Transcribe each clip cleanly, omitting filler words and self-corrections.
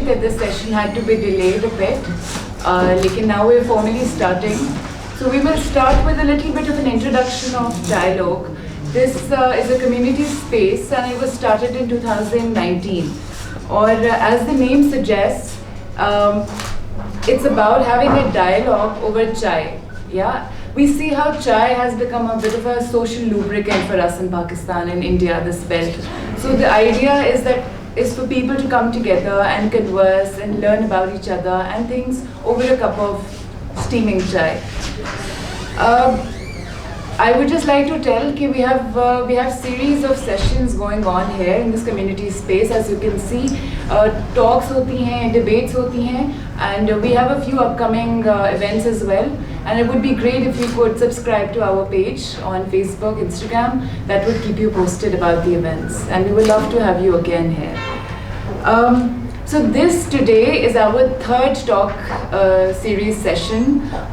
that this session had to be delayed a bit, now we're formally starting. So we will start with a little bit of an introduction of Dialogue. This is a community space and it was started in 2019. Or as the name suggests, it's about having a dialogue over chai. Yeah, we see how chai has become a bit of a social lubricant for us in Pakistan and India, this belt. So the idea is for people to come together and converse and learn about each other and things over a cup of steaming chai. I would just like to tell that we have series of sessions going on here in this community space. As you can see, talks hoti hain, debates hoti hain, and we have a few upcoming events as well. And it would be great if you could subscribe to our page on Facebook, Instagram. That would keep you posted about the events. And we would love to have you again here. So this today is our third talk series session.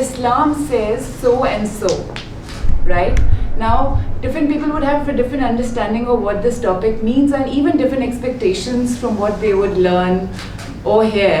Islam says so and so, right? Now, different people would have a different understanding of what this topic means and even different expectations from what they would learn or hear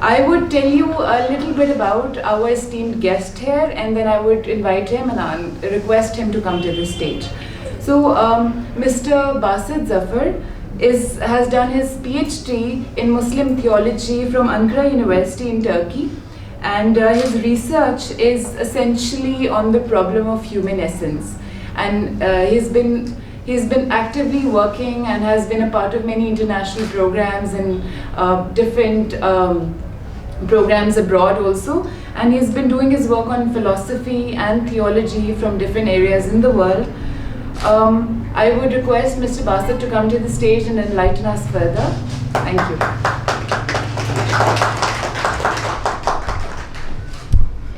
I would tell you a little bit about our esteemed guest here and then I would invite him and request him to come to the stage. So, Mr. Basit Zafar has done his PhD in Muslim theology from Ankara University in Turkey, and his research is essentially on the problem of human essence. And he's been actively working and has been a part of many international programs and different programs abroad also. And he's been doing his work on philosophy and theology from different areas in the world. I would request Mr. Basit to come to the stage and enlighten us further. Thank you.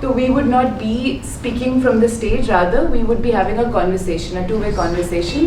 so we would not be speaking from the stage. Rather, we would be having a conversation, a two-way conversation.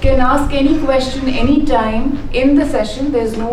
can ask any question anytime in the session. There's no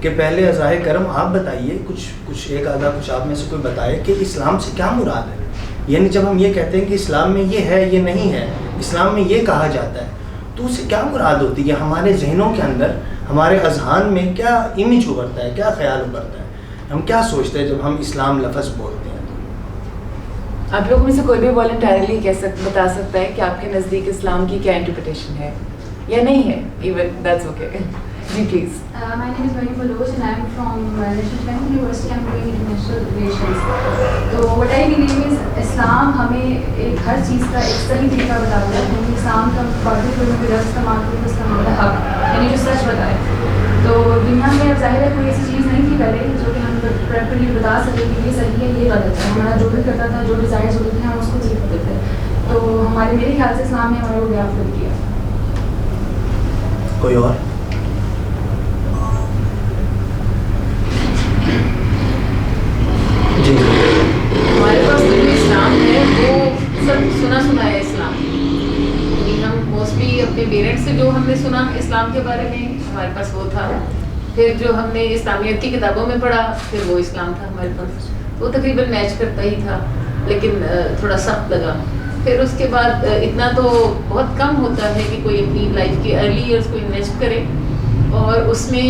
کہ پہلے ازاہ کرم آپ بتائیے کچھ ایک آدھا کچھ آپ میں سے کوئی بتائے کہ اسلام سے کیا مراد ہے. یعنی جب ہم یہ کہتے ہیں کہ اسلام میں یہ ہے یہ نہیں ہے, اسلام میں یہ کہا جاتا ہے, تو اس سے کیا مراد ہوتی ہے؟ ہمارے ذہنوں کے اندر, ہمارے اذہان میں کیا امیج ابھرتا ہے, کیا خیال ابھرتا ہے, ہم کیا سوچتے ہیں جب ہم اسلام لفظ بولتے ہیں؟ آپ لوگوں میں سے کوئی بھی والنٹیرلی بتا سکتا ہے کہ آپ کے نزدیک اسلام کی کیا انٹرپریٹیشن ہے یا نہیں ہے؟ Even that's okay. جی please. My name is Mary Baloch and I am from National Bank University. I am doing international relations. تو what I believe is اسلام ہمیں ایک ہر چیز کا ایک صحیح طریقہ بتاتا ہے. ہم اسلام کا باقی لوگوں کے رفظ کا معقول اسلام کا حق, یعنی جو سچ بتائے. تو دنیا میں اب ظاہر ہے کوئی ایسی چیز نہیں تھی پہلے جو کہ ہم پریکٹیکلی بتا سکیں کہ یہ صحیح ہے یہ غلط ہے. ہمارا جو بھی کرتا تھا, جو ڈیزائرز ہوتے تھے, ہم اس کو صحیح کرتے تھے. تو ہمارے میرے خیال سے اسلام نے ہمارے کو گیپ کر دیا. کوئی اور؟ جی ہمارے پاس جو اسلام ہے وہ سب سنا ہے اسلام. ہم موسٹلی اپنے پیرنٹس سے جو ہم نے سنا اسلام کے بارے میں ہمارے پاس وہ تھا. پھر جو ہم نے اسلامیت کی کتابوں میں پڑھا پھر وہ اسلام تھا ہمارے پاس. وہ تقریباً میچ کرتا ہی تھا لیکن تھوڑا سخت لگا. پھر اس کے بعد اتنا تو بہت کم ہوتا ہے کہ کوئی اپنی لائف کی ارلی ایئرس کو انویسٹ کرے اور اس میں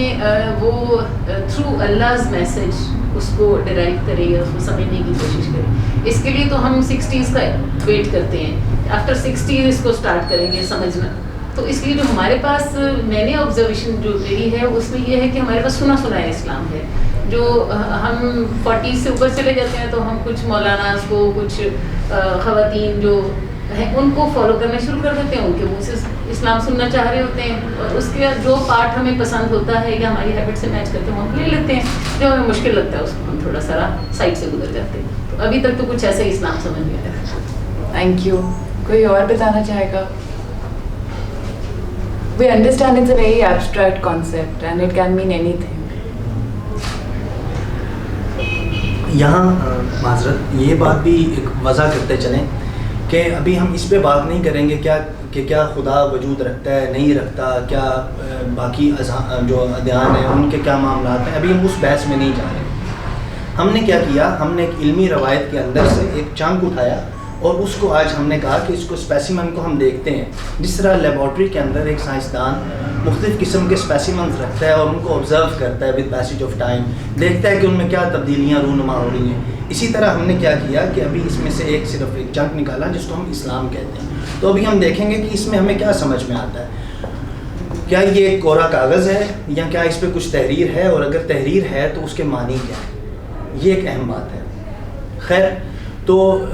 وہ تھرو اللہز میسج اس کو ڈرائیو کرے یا اس کو سمجھنے کی کوشش کرے. اس کے لیے تو ہم 60s کا ویٹ کرتے ہیں, آفٹر 60s اس کو اسٹارٹ کریں گے سمجھنا. تو اس لیے جو ہمارے پاس میں نے آبزرویشن جو میری ہے اس میں یہ ہے کہ ہمارے پاس سنا ہے اسلام ہے. جو ہم 40 سے اوپر چلے جاتے ہیں تو ہم کچھ مولاناز کو, کچھ خواتین جو ہیں ان کو فالو کرنا شروع کر دیتے ہیں, ان کے منہ سے اسلام سننا چاہ رہے ہوتے ہیں اور اس کے جو پارٹ ہمیں پسند ہوتا ہے یا ہماری ہیبٹ سے میچ کرتے ہیں وہ ہم لے لیتے ہیں. جو ہمیں مشکل لگتا ہے اس کو ہم تھوڑا سا سائڈ سے گزر جاتے ہیں. تو ابھی تک تو کچھ ایسا ہی اسلام سمجھ میں آیا. Thank you. کوئی اور بتانا چاہے گا؟ We understand it's a very abstract concept and it can mean anything. یہاں معذرت یہ بات بھی ایک وضع کرتے چلیں کہ ابھی ہم اس پہ بات نہیں کریں گے کیا خدا وجود رکھتا ہے نہیں رکھتا, کیا باقی جو ادیان ہیں ان کے کیا معاملات ہیں, ابھی ہم اس بحث میں نہیں جا رہے. ہم نے کیا کیا, ہم نے ایک علمی روایت کے اندر سے ایک چنک اٹھایا اور اس کو آج ہم نے کہا کہ اس کو اسپیسیمن کو ہم دیکھتے ہیں. جس طرح لیبارٹری کے اندر ایک سائنسدان مختلف قسم کے اسپیسیمنز رکھتا ہے اور ان کو آبزرو کرتا ہے ود پیسیج آف ٹائم, دیکھتا ہے کہ ان میں کیا تبدیلیاں رونما ہو رہی ہیں. اسی طرح ہم نے کیا کیا کہ ابھی اس میں سے صرف ایک چنک نکالا جس کو ہم اسلام کہتے ہیں. تو ابھی ہم دیکھیں گے کہ اس میں ہمیں کیا سمجھ میں آتا ہے. کیا یہ ایک کورا کاغذ ہے یا کیا اس پہ کچھ تحریر ہے, اور اگر تحریر ہے تو اس کے معنی کیا ہے, یہ ایک اہم بات ہے. خیر, تو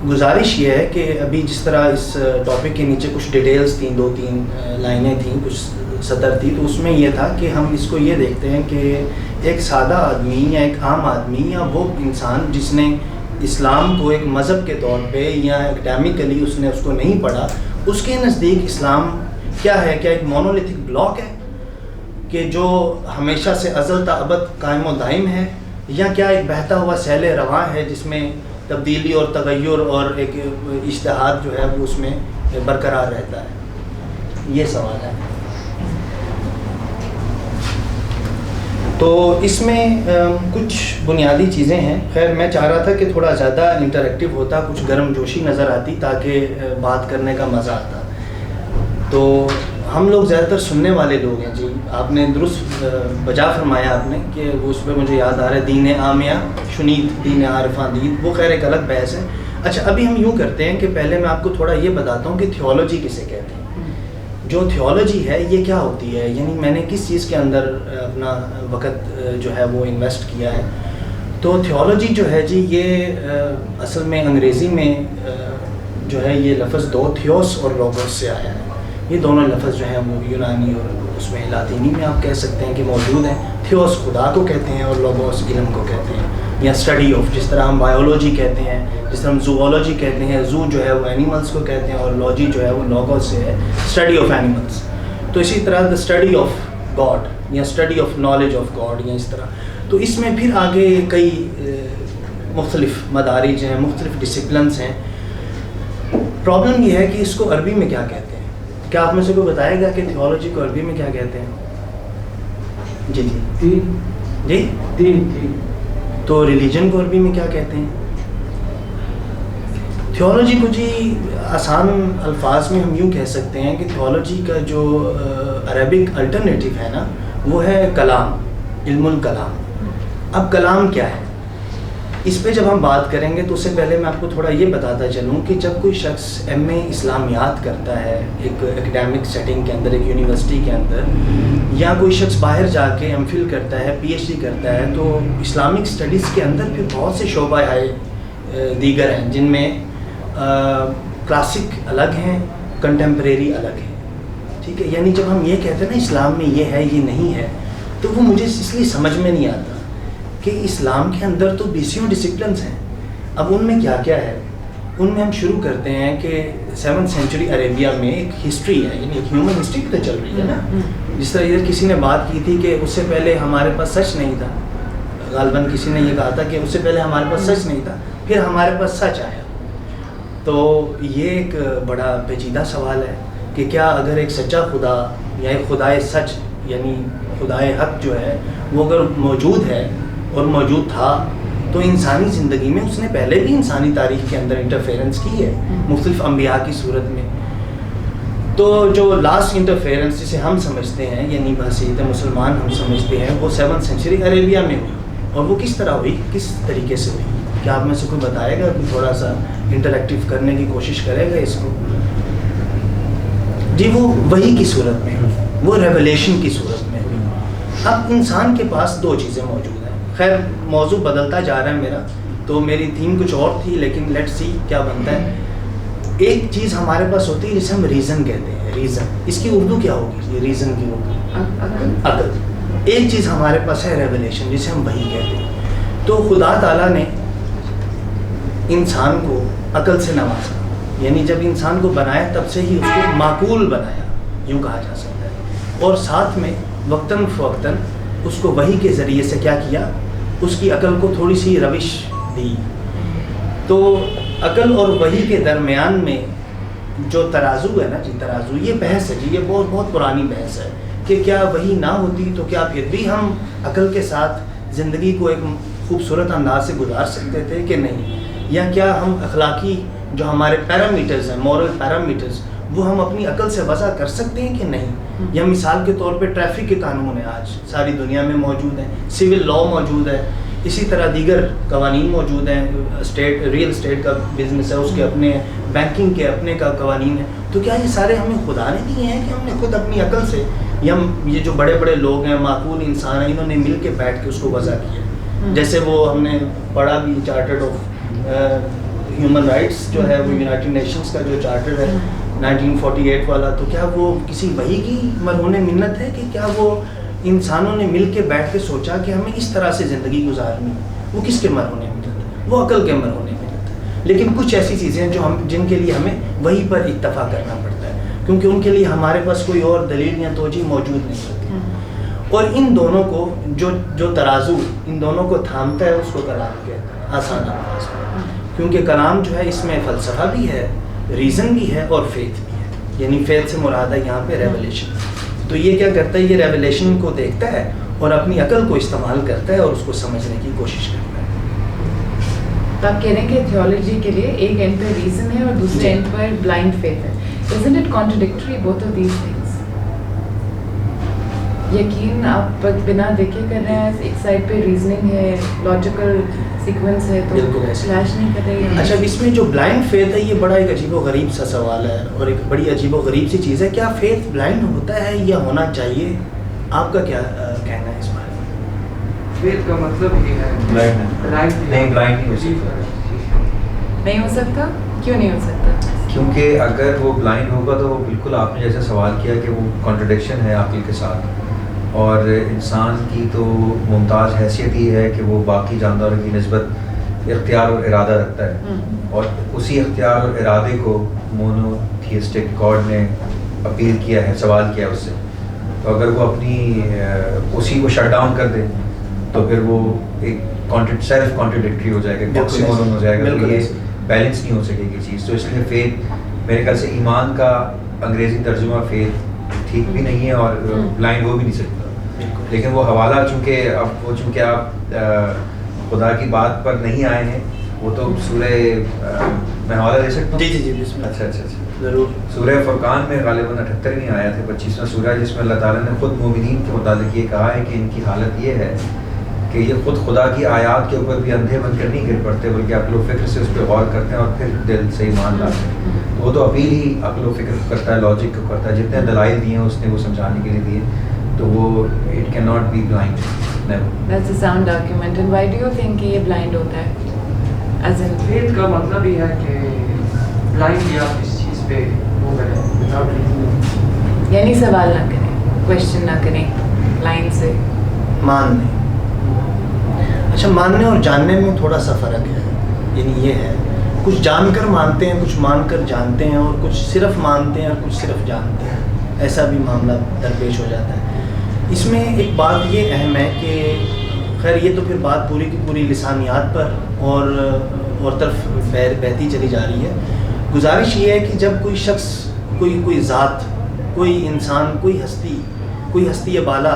گزارش یہ ہے کہ ابھی جس طرح اس ٹاپک کے نیچے کچھ ڈیٹیلز تھیں, 2-3 لائنیں تھیں, کچھ سطر تھی, تو اس میں یہ تھا کہ ہم اس کو یہ دیکھتے ہیں کہ ایک سادہ آدمی یا ایک عام آدمی یا وہ انسان جس نے اسلام کو ایک مذہب کے طور پہ یا اکیڈیمکلی اس نے اس کو نہیں پڑھا, اس کے نزدیک اسلام کیا ہے؟ کیا ایک مونولیتھک بلاک ہے کہ جو ہمیشہ سے ازل تا ابد قائم و دائم ہے, یا کیا ایک بہتا ہوا سیل رواں ہے جس میں تبدیلی اور تغیر اور ایک اجتہاد جو ہے وہ اس میں برقرار رہتا ہے؟ یہ سوال ہے. تو اس میں کچھ بنیادی چیزیں ہیں. خیر, میں چاہ رہا تھا کہ تھوڑا زیادہ انٹریکٹیو ہوتا, کچھ گرم جوشی نظر آتی تاکہ بات کرنے کا مزہ آتا. تو ہم لوگ زیادہ تر سننے والے لوگ ہیں. جی آپ نے درست بجا فرمایا آپ نے کہ وہ اس پہ مجھے یاد آ رہا ہے دین عامیہ شنید دین عارفاں دید, وہ خیر ایک الگ بحث ہے. اچھا, ابھی ہم یوں کرتے ہیں کہ پہلے میں آپ کو تھوڑا یہ بتاتا ہوں کہ تھیولوجی کسے کہتے ہیں. جو تھیولوجی ہے یہ کیا ہوتی ہے, یعنی میں نے کس چیز کے اندر اپنا وقت جو ہے وہ انویسٹ کیا ہے. تو تھیولوجی جو ہے جی یہ اصل میں انگریزی میں جو ہے یہ لفظ دو تھیوس اور لوگوس سے آیا ہے. یہ دونوں لفظ جو ہیں وہ یونانی اور اس میں لاطینی میں آپ کہہ سکتے ہیں کہ موجود ہیں. تھیوس خدا کو کہتے ہیں اور لوگوس علم کو کہتے ہیں یا اسٹڈی آف, جس طرح ہم بایولوجی کہتے ہیں, جس طرح ہم زوولوجی کہتے ہیں, زو جو ہے وہ اینیملس کو کہتے ہیں اور لوجی جو ہے وہ لوگوس سے ہے, اسٹڈی آف اینیملس. تو اسی طرح دا اسٹڈی آف گاڈ یا study of knowledge of God یا اس طرح. تو اس میں پھر آگے کئی مختلف مدارج ہیں, مختلف ڈسپلنس ہیں. پرابلم یہ ہے کہ اس کو عربی میں کیا کہتے ہیں. کیا آپ میں سے کوئی بتائے گا کہ تھیولوجی کو عربی میں کیا کہتے ہیں؟ جی جی تین جی تین تو ریلیجن کو عربی میں کیا کہتے ہیں؟ تھیولوجی کو جی آسان الفاظ میں ہم یوں کہہ سکتے ہیں کہ تھیولوجی کا جو عربک الٹرنیٹیو ہے نا وہ ہے کلام، علم الکلام. اب کلام کیا ہے اس پہ جب ہم بات کریں گے تو اس سے پہلے میں آپ کو تھوڑا یہ بتاتا چلوں کہ جب کوئی شخص ایم اے اسلامیات کرتا ہے ایک اکیڈیمک سیٹنگ کے اندر، ایک یونیورسٹی کے اندر، یا کوئی شخص باہر جا کے ایم فل کرتا ہے، پی ایچ ڈی کرتا ہے، تو اسلامک اسٹڈیز کے اندر پھر بہت سے شعبہ دیگر ہیں جن میں کلاسک الگ ہیں، کنٹمپریری الگ ہیں. ٹھیک ہے، یعنی جب ہم یہ کہتے ہیں نا اسلام میں یہ ہے یہ نہیں ہے، تو وہ مجھے اس لیے سمجھ میں نہیں آتا کہ اسلام کے اندر تو بیسیوں ڈسپلنس ہیں. اب ان میں کیا کیا ہے؟ ان میں ہم شروع کرتے ہیں کہ 7th سینچری عربیہ میں ایک ہسٹری ہے، یعنی ایک ہیومن ہسٹری تو چل رہی ہے نا. جس طرح ادھر کسی نے بات کی تھی کہ اس سے پہلے ہمارے پاس سچ نہیں تھا، غالباً کسی نے یہ کہا تھا کہ اس سے پہلے ہمارے پاس سچ نہیں تھا، پھر ہمارے پاس سچ آیا. تو یہ ایک بڑا پیچیدہ سوال ہے کہ کیا اگر ایک سچا خدا یا ایک خدائے سچ یعنی خدائے حق جو ہے وہ اگر موجود ہے اور موجود تھا تو انسانی زندگی میں اس نے پہلے بھی انسانی تاریخ کے اندر انٹرفیرنس کی ہے مختلف انبیاء کی صورت میں. تو جو لاسٹ انٹرفیرنس جسے ہم سمجھتے ہیں یعنی بحثیت مسلمان ہم سمجھتے ہیں وہ 7th سینچری عربیہ میں ہوئی. اور وہ کس طرح ہوئی، کس طریقے سے ہوئی؟ کیا آپ میں سے کوئی بتائے گا، کوئی تھوڑا سا انٹریکٹیو کرنے کی کوشش کرے گا اس کو؟ جی وہ وحی کی صورت میں، وہ ریولیشن کی صورت میں. اب انسان کے پاس دو چیزیں موجود ہیں. خیر موضوع بدلتا جا رہا ہے میرا، تو میری تھیم کچھ اور تھی لیکن لیٹ سی کیا بنتا ہے. ایک چیز ہمارے پاس ہوتی ہے جسے ہم ریزن کہتے ہیں. ریزن اس کی اردو کیا ہوگی؟ یہ ریزن کی اردو عقل. ایک چیز ہمارے پاس ہے ریولیشن جسے ہم وحی کہتے ہیں. تو خدا تعالیٰ نے انسان کو عقل سے نوازا، یعنی جب انسان کو بنایا تب سے ہی اس کو معقول بنایا یوں کہا جا سکتا ہے. اور ساتھ میں وقتاً فوقتاً اس کو وحی کے ذریعے سے کیا کیا، اس کی عقل کو تھوڑی سی روش دی. تو عقل اور وحی کے درمیان میں جو ترازو ہے نا جی، ترازو یہ بحث ہے جی، یہ بہت بہت پرانی بحث ہے کہ کیا وحی نہ ہوتی تو کیا پھر بھی ہم عقل کے ساتھ زندگی کو ایک خوبصورت انداز سے گزار سکتے تھے کہ نہیں، یا کیا ہم اخلاقی جو ہمارے پیرامیٹرز ہیں، مورل پیرامیٹرز، وہ ہم اپنی عقل سے وضع کر سکتے ہیں کہ نہیں. یا مثال کے طور پہ ٹریفک کے قانون ہیں آج ساری دنیا میں موجود ہیں، سول لا موجود ہے، اسی طرح دیگر قوانین موجود ہیں. اسٹیٹ ریئل اسٹیٹ کا بزنس ہے، اس کے اپنے، بینکنگ کے اپنے کا قوانین ہیں. تو کیا یہ سارے ہمیں خدا نے دیے ہیں کہ ہم نے خود اپنی عقل سے، یا یہ جو بڑے بڑے لوگ ہیں معقول انسان ہیں انہوں نے مل کے بیٹھ کے اس کو وضع کیا؟ جیسے وہ ہم نے پڑھا بھی چارٹرڈ آف ہیومن رائٹس جو ہے وہ یونائٹڈ نیشنز کا جو چارٹر ہے 1948 والا، تو کیا وہ کسی وحی کی مرہون منت ہے کہ کیا وہ انسانوں نے مل کے بیٹھ کے سوچا کہ ہمیں اس طرح سے زندگی گزارنی؟ وہ کس کے مرہون منت ہے؟ وہ عقل کے مرہون منت ہے. لیکن کچھ ایسی چیزیں جو جن کے لیے ہمیں وحی پر اکتفا کرنا پڑتا ہے کیونکہ ان کے لیے ہمارے پاس کوئی اور دلیل یا توجیہ موجود نہیں ہوتی. اور ان دونوں کو جو ترازو ان دونوں کو تھامتا ہے اس کو کلام کہتے ہیں آسان انداز میں. کیونکہ کلام جو ہے اس میں فلسفہ بھی ہے، ریزن بھی ہے اور فیتھ بھی ہے. یعنی فیتھ سے مراد ہے یہاں پہ ریولیشن. تو یہ کیا کرتا ہے، یہ ریولیشن کو دیکھتا ہے اور اپنی عقل کو استعمال کرتا ہے اور اس کو سمجھنے کی کوشش کرتا ہے. تو آپ کہہ رہے ہیں کہ تھیولوجی کے لیے ایک اینڈ پہ ریزن ہے اور دوسرے اینڈ پر بلائنڈ فیتھ ہے. Isn't it contradictory both of these things? یقین آپ بنا دیکھے کر رہے ہیں، ایک سائڈ پہ ریزننگ ہے، لاجیکل سیکوینس ہے، تو کلیش نہیں کر رہے. اچھا اس میں جو بلائنڈ فیتھ ہے یہ بڑا ایک عجیب و غریب سا سوال ہے اور ایک بڑی عجیب و غریب سی چیز ہے. کیا فیتھ بلائنڈ ہوتا ہے یا ہونا چاہیے؟ آپ کا کیا کہنا ہے اس بارے میں؟ فیتھ کا مطلب یہ ہے بلائنڈ نہیں ہو سکتا. کیوں نہیں ہو سکتا؟ کیونکہ اگر وہ بلائنڈ ہوگا تو بالکل آپ نے جیسے سوال کیا کہ وہ کانٹرڈکشن ہے عقل کے ساتھ، اور انسان کی تو ممتاز حیثیت ہی ہے کہ وہ باقی جانداروں کی نسبت اختیار اور ارادہ رکھتا ہے، اور اسی اختیار اور ارادے کو مونوتھیسٹک گاڈ نے اپیل کیا ہے، سوال کیا ہے اس سے. تو اگر وہ اپنی اسی کو شٹ ڈاؤن کر دے تو پھر وہ ایک سیلف کانٹرڈکٹری ہو جائے گا، آکسیمورون ہو جائے گا، تو یہ بیلنس نہیں ہو سکے گی چیز. تو اس لیے فیتھ میرے خیال سے ایمان کا انگریزی ترجمہ فیتھ ٹھیک بھی نہیں ہے اور بلائنڈ ہو بھی نہیں سکتا. لیکن وہ حوالہ چونکہ آپ خدا کی بات پر نہیں آئے ہیں، وہ تو سورہ میں حوالہ دے سکتا ہوں؟ جی جی جی بسم اللہ. اچھا ضرور. سورہ فرقان میں غالباً 78ویں آیت ہے، 25واں سورہ، جس میں اللہ تعالیٰ نے خود مومنین کے متعلق یہ کہا ہے کہ ان کی حالت یہ ہے کہ یہ خود خدا کی آیات کے اوپر بھی اندھے بن کر نہیں گر پڑتے، بلکہ عقل و فکر سے اس پہ غور کرتے ہیں اور پھر دل سے ایمان لاتے ہیں. تو وہ تو اپیل ہی عقل و فکر کو کرتا ہے، لاجک کو کرتا ہے. جتنے دلائل دیے ہیں اس نے وہ سمجھانے کے لیے دیے، تو وہ it can not be blind. That's a sound argument. And why do you think کہ یہ بلائنڈ ہوتا ہے؟ As in فیتھ کا مطلب ہی ہے کہ بلائنڈ یا کسی چیز پہ وہ کریں without reasoning. یعنی سوال نہ کریں، کوشچن نہ کریں، لائن سے ماننے. اچھا، ماننے اور جاننے میں تھوڑا سا فرق ہے. یعنی یہ ہے کچھ جان کر مانتے ہیں، کچھ مان کر جانتے ہیں، اور کچھ صرف مانتے ہیں اور کچھ صرف جانتے ہیں. ایسا بھی معاملہ درپیش ہو جاتا ہے. اس میں ایک بات یہ اہم ہے کہ خیر یہ تو پھر بات پوری کی پوری لسانیات پر اور طرف بہتی چلی جا رہی ہے. گزارش یہ ہے کہ جب کوئی شخص کوئی ذات، کوئی انسان، کوئی ہستی بالا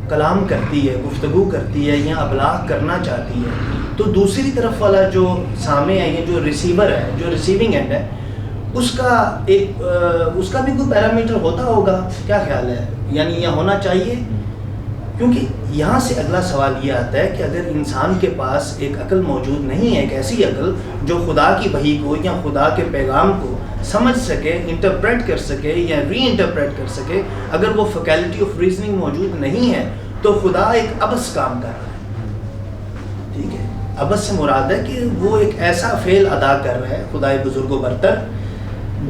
کلام کرتی ہے، گفتگو کرتی ہے یا ابلاغ کرنا چاہتی ہے، تو دوسری طرف والا جو سامع ہے یا جو ریسیور ہے، جو ریسیونگ اینڈ ہے، اس کا بھی کوئی پیرامیٹر ہوتا ہوگا. کیا خیال ہے؟ یعنی یہ ہونا چاہیے. کیونکہ یہاں سے اگلا سوال یہ آتا ہے کہ اگر انسان کے پاس ایک عقل موجود نہیں ہے، ایک ایسی عقل جو خدا کی وحی کو یا خدا کے پیغام کو سمجھ سکے، انٹرپریٹ کر سکے یا ری انٹرپریٹ کر سکے، اگر وہ فیکلٹی آف ریزننگ موجود نہیں ہے، تو خدا ایک عبث کام کر رہا ہے. ٹھیک ہے، عبث سے مراد ہے کہ وہ ایک ایسا فعل ادا کر رہا ہے، خدائے بزرگ و برتر،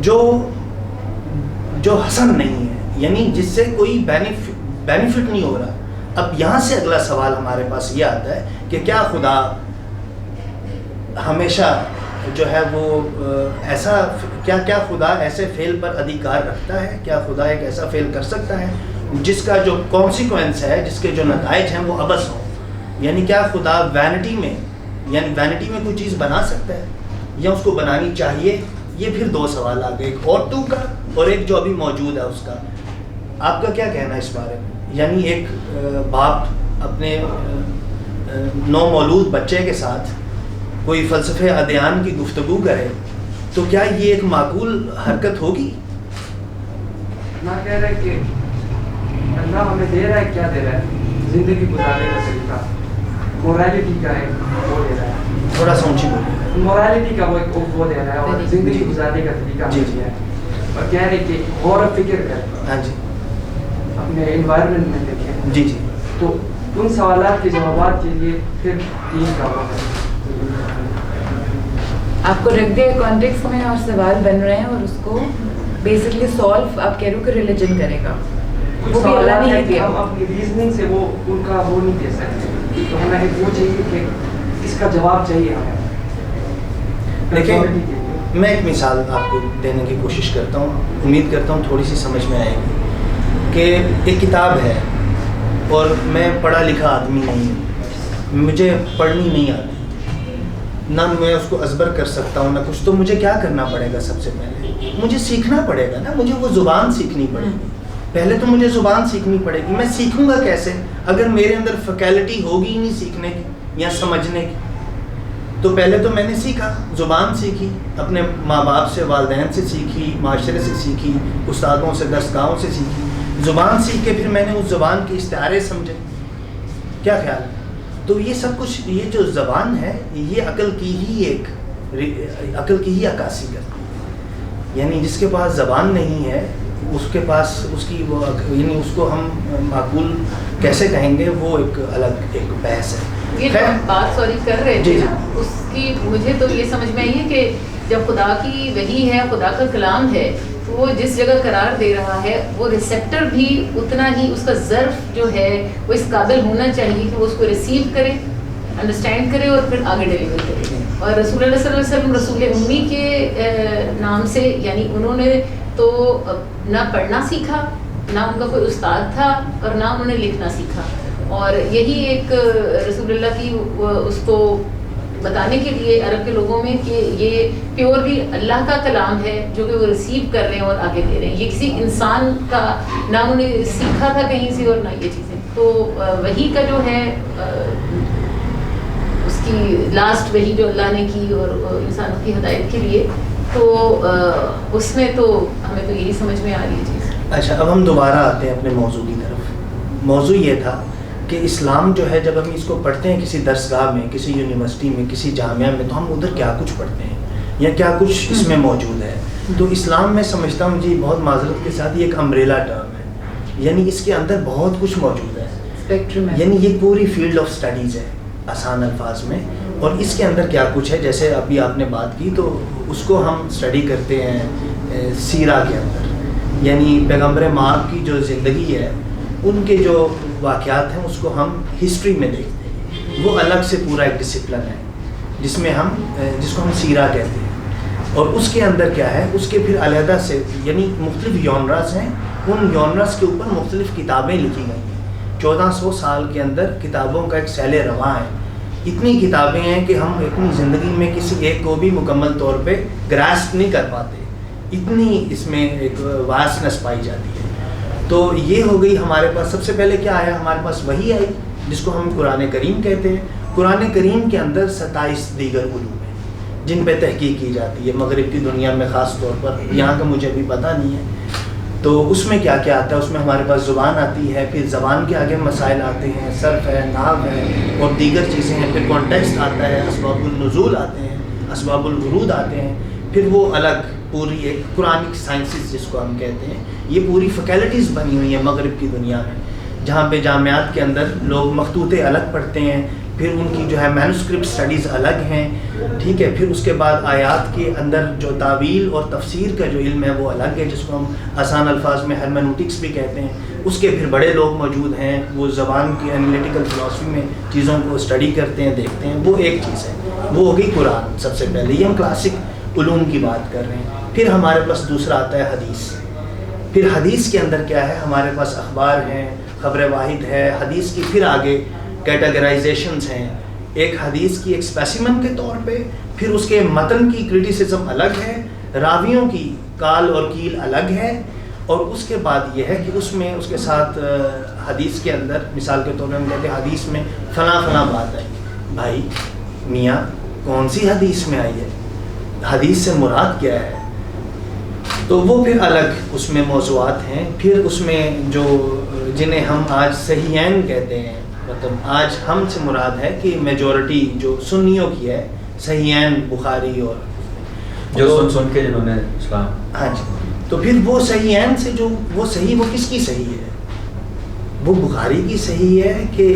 جو حسن نہیں ہے، یعنی جس سے کوئی بینیفٹ نہیں ہو رہا. اب یہاں سے اگلا سوال ہمارے پاس یہ آتا ہے کہ کیا خدا ہمیشہ جو ہے وہ ایسا کیا خدا ایسے فعل پر ادھیکار رکھتا ہے؟ کیا خدا ایک ایسا فعل کر سکتا ہے جس کا جو کانسیکوینس ہے، جس کے جو نتائج ہیں وہ عبث ہوں؟ یعنی کیا خدا وینٹی میں کوئی چیز بنا سکتا ہے یا اس کو بنانی چاہیے؟ یہ پھر دو سوال آ گئے، ایک اوٹو کا اور ایک جو ابھی موجود ہے اس کا. آپ کا کیا کہنا ہے اس بارے میں؟ یعنی ایک باپ اپنے نومولود بچے کے ساتھ کوئی فلسفہ ادیان کی گفتگو کرے تو کیا یہ ایک معقول حرکت ہوگی؟ نہ کہہ رہے کہ اللہ ہمیں دے رہا ہے، کیا دے رہا ہے؟ زندگی گزارنے کا طریقہ، موریلٹی کا ہے وہ دے رہا ہے. تھوڑا سا اونچی بولیے. موریلٹی کا وہ دے رہا ہے اور زندگی گزارنے کا طریقہ دیا ہے. اور کہہ رہے کہ غور و فکر کر، ہاں جی، اپنے انوائرمنٹ میں دیکھیں. جی جی. تو ان سوالات کے جوابات کے لیے پھر دین کا وقت ہے. آپ کو رکھ دیا کانٹیکس میں اور سوال بن رہے ہیں اور اس کو بیسکلی سالو آپ کہہ رہے ہو کہ ریلیجن کرے گا. وہ بھی اللہ نے دیا. ہم اپنی ریزننگ سے وہ ان کا وہ نہیں دے سکتے، تو ہمیں ایک وہ چاہیے کہ اس کا جواب چاہیے ہمیں. دیکھیں، میں ایک مثال آپ کو دینے کی کوشش کرتا ہوں، امید کرتا ہوں تھوڑی سی سمجھ میں آئے گی. کہ ایک کتاب ہے اور میں پڑھا لکھا آدمی نہیں ہوں، مجھے پڑھنی نہیں آتی، نہ میں اس کو ازبر کر سکتا ہوں نہ کچھ. تو مجھے کیا کرنا پڑے گا؟ سب سے پہلے مجھے سیکھنا پڑے گا نا، مجھے وہ زبان سیکھنی پڑے گی. پہلے تو مجھے زبان سیکھنی پڑے گی. میں سیکھوں گا کیسے اگر میرے اندر فیکلٹی ہوگی ہی نہیں سیکھنے کی یا سمجھنے کی؟ تو پہلے تو میں نے سیکھا، زبان سیکھی، اپنے ماں باپ سے، والدین سے سیکھی، معاشرے سے سیکھی، استادوں سے، درسگاہوں سے سیکھی. زبان سیکھ کے پھر میں نے اس زبان کے استعارے سمجھے. کیا خیال ہے؟ تو یہ سب کچھ، یہ جو زبان ہے یہ عقل کی ہی عکاسی کرتی ہے. یعنی جس کے پاس زبان نہیں ہے اس کے پاس اس کی وہ، یعنی اس کو ہم معقول کیسے کہیں گے، وہ ایک الگ ایک بحث ہے. یہ جو بات سوری کر رہے تھے نا، اس کی مجھے تو یہ سمجھ میں آئی ہے کہ جب خدا کی وحی ہے، خدا کا کلام ہے، تو وہ جس جگہ قرار دے رہا ہے وہ ریسیپٹر بھی اتنا ہی، اس کا ظرف جو ہے وہ اس قابل ہونا چاہیے کہ وہ اس کو ریسیو کرے، انڈرسٹینڈ کرے اور پھر آگے ڈیلیور کرے. اور رسول اللہ صلی اللہ علیہ وسلم رسول امی کے نام سے، یعنی انہوں نے تو نہ پڑھنا سیکھا، نہ ان کا کوئی استاد تھا اور نہ انہوں نے لکھنا سیکھا. اور یہی ایک رسول اللہ کی اس کو بتانے کے لیے عرب کے لوگوں میں کہ یہ پیورلی اللہ کا کلام ہے جو کہ وہ ریسیو کر رہے ہیں اور آگے دے رہے ہیں. یہ کسی انسان کا نہ انہوں نے سیکھا تھا کہیں سے اور نہ یہ چیزیں. تو وحی کا جو ہے اس کی لاسٹ وحی جو اللہ نے کی اور انسانوں کی ہدایت کے لیے، تو اس میں تو ہمیں تو یہی سمجھ میں آ رہی ہے چیز. اچھا، اب ہم دوبارہ آتے ہیں اپنے موضوع کی طرف. موضوع یہ تھا کہ اسلام جو ہے، جب ہم اس کو پڑھتے ہیں کسی درسگاہ میں، کسی یونیورسٹی میں، کسی جامعہ میں، تو ہم ادھر کیا کچھ پڑھتے ہیں یا کیا کچھ اس میں موجود ہے. تو اسلام میں سمجھتا ہوں جی، بہت معذرت کے ساتھ، یہ ایک امبریلا ٹرم ہے، یعنی اس کے اندر بہت کچھ موجود ہے، یعنی یہ پوری فیلڈ آف اسٹڈیز ہے آسان الفاظ میں. اور اس کے اندر کیا کچھ ہے، جیسے ابھی آپ نے بات کی، تو اس کو ہم اسٹڈی کرتے ہیں سیرہ کے اندر، یعنی پیغمبر مآب کی جو زندگی ہے، ان کے جو واقعات ہیں، اس کو ہم ہسٹری میں دیکھتے ہیں. وہ الگ سے پورا ایک ڈسپلن ہے جس کو ہم سیرہ کہتے ہیں. اور اس کے اندر کیا ہے، اس کے پھر علیحدہ سے یعنی مختلف یونرس ہیں، ان یونرس کے اوپر مختلف کتابیں لکھی گئی ہیں. 1400 سال کے اندر کتابوں کا ایک سیل رواں ہے. اتنی کتابیں ہیں کہ ہم اپنی زندگی میں کسی ایک کو بھی مکمل طور پہ گراسپ نہیں کر پاتے، اتنی اس میں ایک واسٹنس پائی جاتی ہے. تو یہ ہو گئی ہمارے پاس. سب سے پہلے کیا آیا ہمارے پاس؟ وحی آئی، جس کو ہم قرآن کریم کہتے ہیں. قرآن کریم کے اندر 27 دیگر علوم ہیں جن پہ تحقیق کی جاتی ہے مغرب کی دنیا میں، خاص طور پر. یہاں کا مجھے بھی پتہ نہیں ہے. تو اس میں کیا کیا آتا ہے؟ اس میں ہمارے پاس زبان آتی ہے، پھر زبان کے آگے مسائل آتے ہیں، صرف ہے، نحو ہے اور دیگر چیزیں ہیں. پھر کانٹیکسٹ آتا ہے، اسباب النزول آتے ہیں، اسباب الورود آتے ہیں. پھر وہ الگ پوری ایک قرآنک سائنسز جس کو ہم کہتے ہیں، یہ پوری فیکلٹیز بنی ہوئی ہیں مغرب کی دنیا میں، جہاں پہ جامعات کے اندر لوگ مخطوطے الگ پڑھتے ہیں، پھر ان کی جو ہے مینوسکرپٹ اسٹڈیز الگ ہیں. ٹھیک ہے. پھر اس کے بعد آیات کے اندر جو تعویل اور تفسیر کا جو علم ہے وہ الگ ہے، جس کو ہم آسان الفاظ میں ہرمنوٹکس بھی کہتے ہیں. اس کے پھر بڑے لوگ موجود ہیں، وہ زبان کی انالیٹیکل فلاسفی میں چیزوں کو اسٹڈی کرتے ہیں، دیکھتے ہیں. وہ ایک چیز ہے، وہ ہو گئی قرآن. سب سے پہلے یہ ہم کلاسک علوم کی بات کر رہے ہیں. پھر ہمارے پاس دوسرا آتا ہے حدیث. پھر حدیث کے اندر کیا ہے؟ ہمارے پاس اخبار ہیں، خبر واحد ہے. حدیث کی پھر آگے کیٹاگرائزیشنز ہیں. ایک حدیث کی ایک اسپیسیمن کے طور پہ، پھر اس کے متن کی کرٹیسزم الگ ہے، راویوں کی کال اور کیل الگ ہے. اور اس کے بعد یہ ہے کہ اس میں اس کے ساتھ حدیث کے اندر مثال کے طور پر ہم کہتے ہیں حدیث میں فلاں فلاں بات آئی. بھائی میاں کون سی حدیث میں آئی ہے؟ حدیث سے مراد کیا ہے؟ تو وہ پھر الگ اس میں موضوعات ہیں. پھر اس میں جو جنہیں ہم آج صحیحین کہتے ہیں، مطلب آج ہم سے مراد ہے کہ میجورٹی جو سنیوں کی ہے، صحیحین بخاری اور جو سن کے جنہوں نے اسلام. ہاں جی. تو پھر وہ صحیحین سے جو وہ صحیح، وہ کس کی صحیح ہے؟ وہ بخاری کی صحیح ہے کہ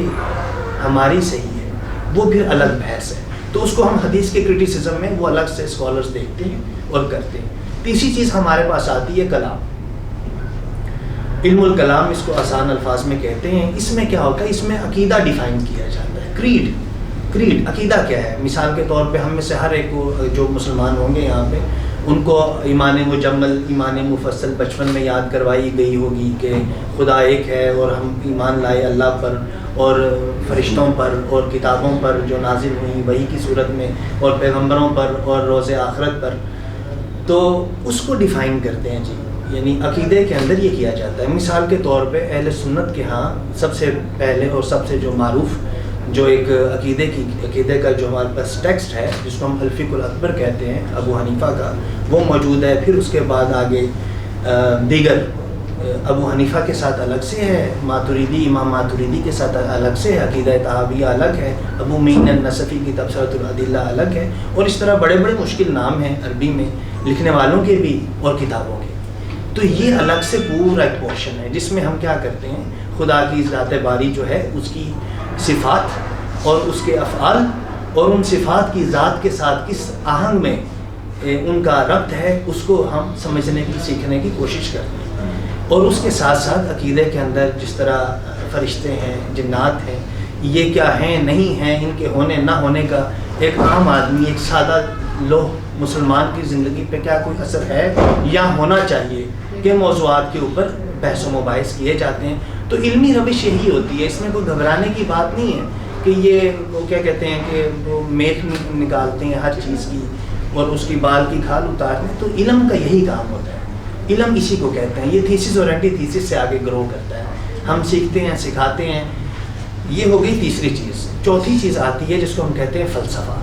ہماری صحیح ہے؟ وہ پھر الگ بحث ہے. تو اس کو ہم حدیث کے کرٹیسزم میں وہ الگ سے اسکالرز دیکھتے ہیں اور کرتے ہیں. تیسری چیز ہمارے پاس آتی ہے کلام. علم الکلام اس کو آسان الفاظ میں کہتے ہیں. اس میں کیا ہوتا ہے؟ اس میں عقیدہ ڈیفائن کیا جاتا ہے. کریڈ عقیدہ کیا ہے؟ مثال کے طور پہ ہم میں سے ہر ایک کو جو مسلمان ہوں گے یہاں پہ، ان کو ایمان مجمل، ایمان مفصل بچپن میں یاد کروائی گئی ہوگی کہ خدا ایک ہے اور ہم ایمان لائے اللہ پر اور فرشتوں پر اور کتابوں پر جو نازل ہوئی وحی کی صورت میں اور پیغمبروں پر اور روز آخرت پر. تو اس کو ڈیفائن کرتے ہیں جی، یعنی عقیدے کے اندر یہ کیا جاتا ہے. مثال کے طور پہ اہل سنت کے ہاں سب سے پہلے اور سب سے جو معروف جو ایک عقیدے کا جو ہمارے پاس ٹیکسٹ ہے، جس کو ہم الفقہ الاکبر کہتے ہیں ابو حنیفہ کا، وہ موجود ہے. پھر اس کے بعد آگے دیگر ابو حنیفہ کے ساتھ الگ سے ہے، ماتریدی امام ماتریدی کے ساتھ الگ سے ہے، عقیدہ طحاویہ الگ ہے، ابو معین النصفی کی تبصرۃ الادلہ الگ ہے. اور اس طرح بڑے بڑے مشکل نام ہیں عربی میں لکھنے والوں کے بھی اور کتابوں کے. تو یہ الگ سے پورا ایک پورشن ہے جس میں ہم کیا کرتے ہیں، خدا کی ذات باری جو ہے اس کی صفات اور اس کے افعال اور ان صفات کی ذات کے ساتھ کس آہنگ میں ان کا ربط ہے، اس کو ہم سمجھنے کی سیکھنے کی کوشش کرتے ہیں. اور اس کے ساتھ ساتھ عقیدے کے اندر جس طرح فرشتے ہیں، جنات ہیں، یہ کیا ہیں نہیں ہیں، ان کے ہونے نہ ہونے کا ایک عام آدمی، ایک سادہ لوہ مسلمان کی زندگی پہ کیا کوئی اثر ہے یا ہونا چاہیے، کہ موضوعات کے اوپر بحث و مباحث کیے جاتے ہیں. تو علمی روش یہی ہوتی ہے، اس میں کوئی گھبرانے کی بات نہیں ہے کہ یہ وہ کیا کہتے ہیں کہ وہ میخ نکالتے ہیں ہر چیز کی اور اس کی بال کی کھال اتارتے ہیں. تو علم کا یہی کام ہوتا ہے، علم اسی کو کہتے ہیں. یہ تھیسس اور اینٹی تھیسس سے آگے گرو کرتا ہے. ہم سیکھتے ہیں, سکھاتے ہیں. یہ ہو گئی تیسری چیز. چوتھی چیز آتی ہے جس کو ہم کہتے ہیں فلسفہ.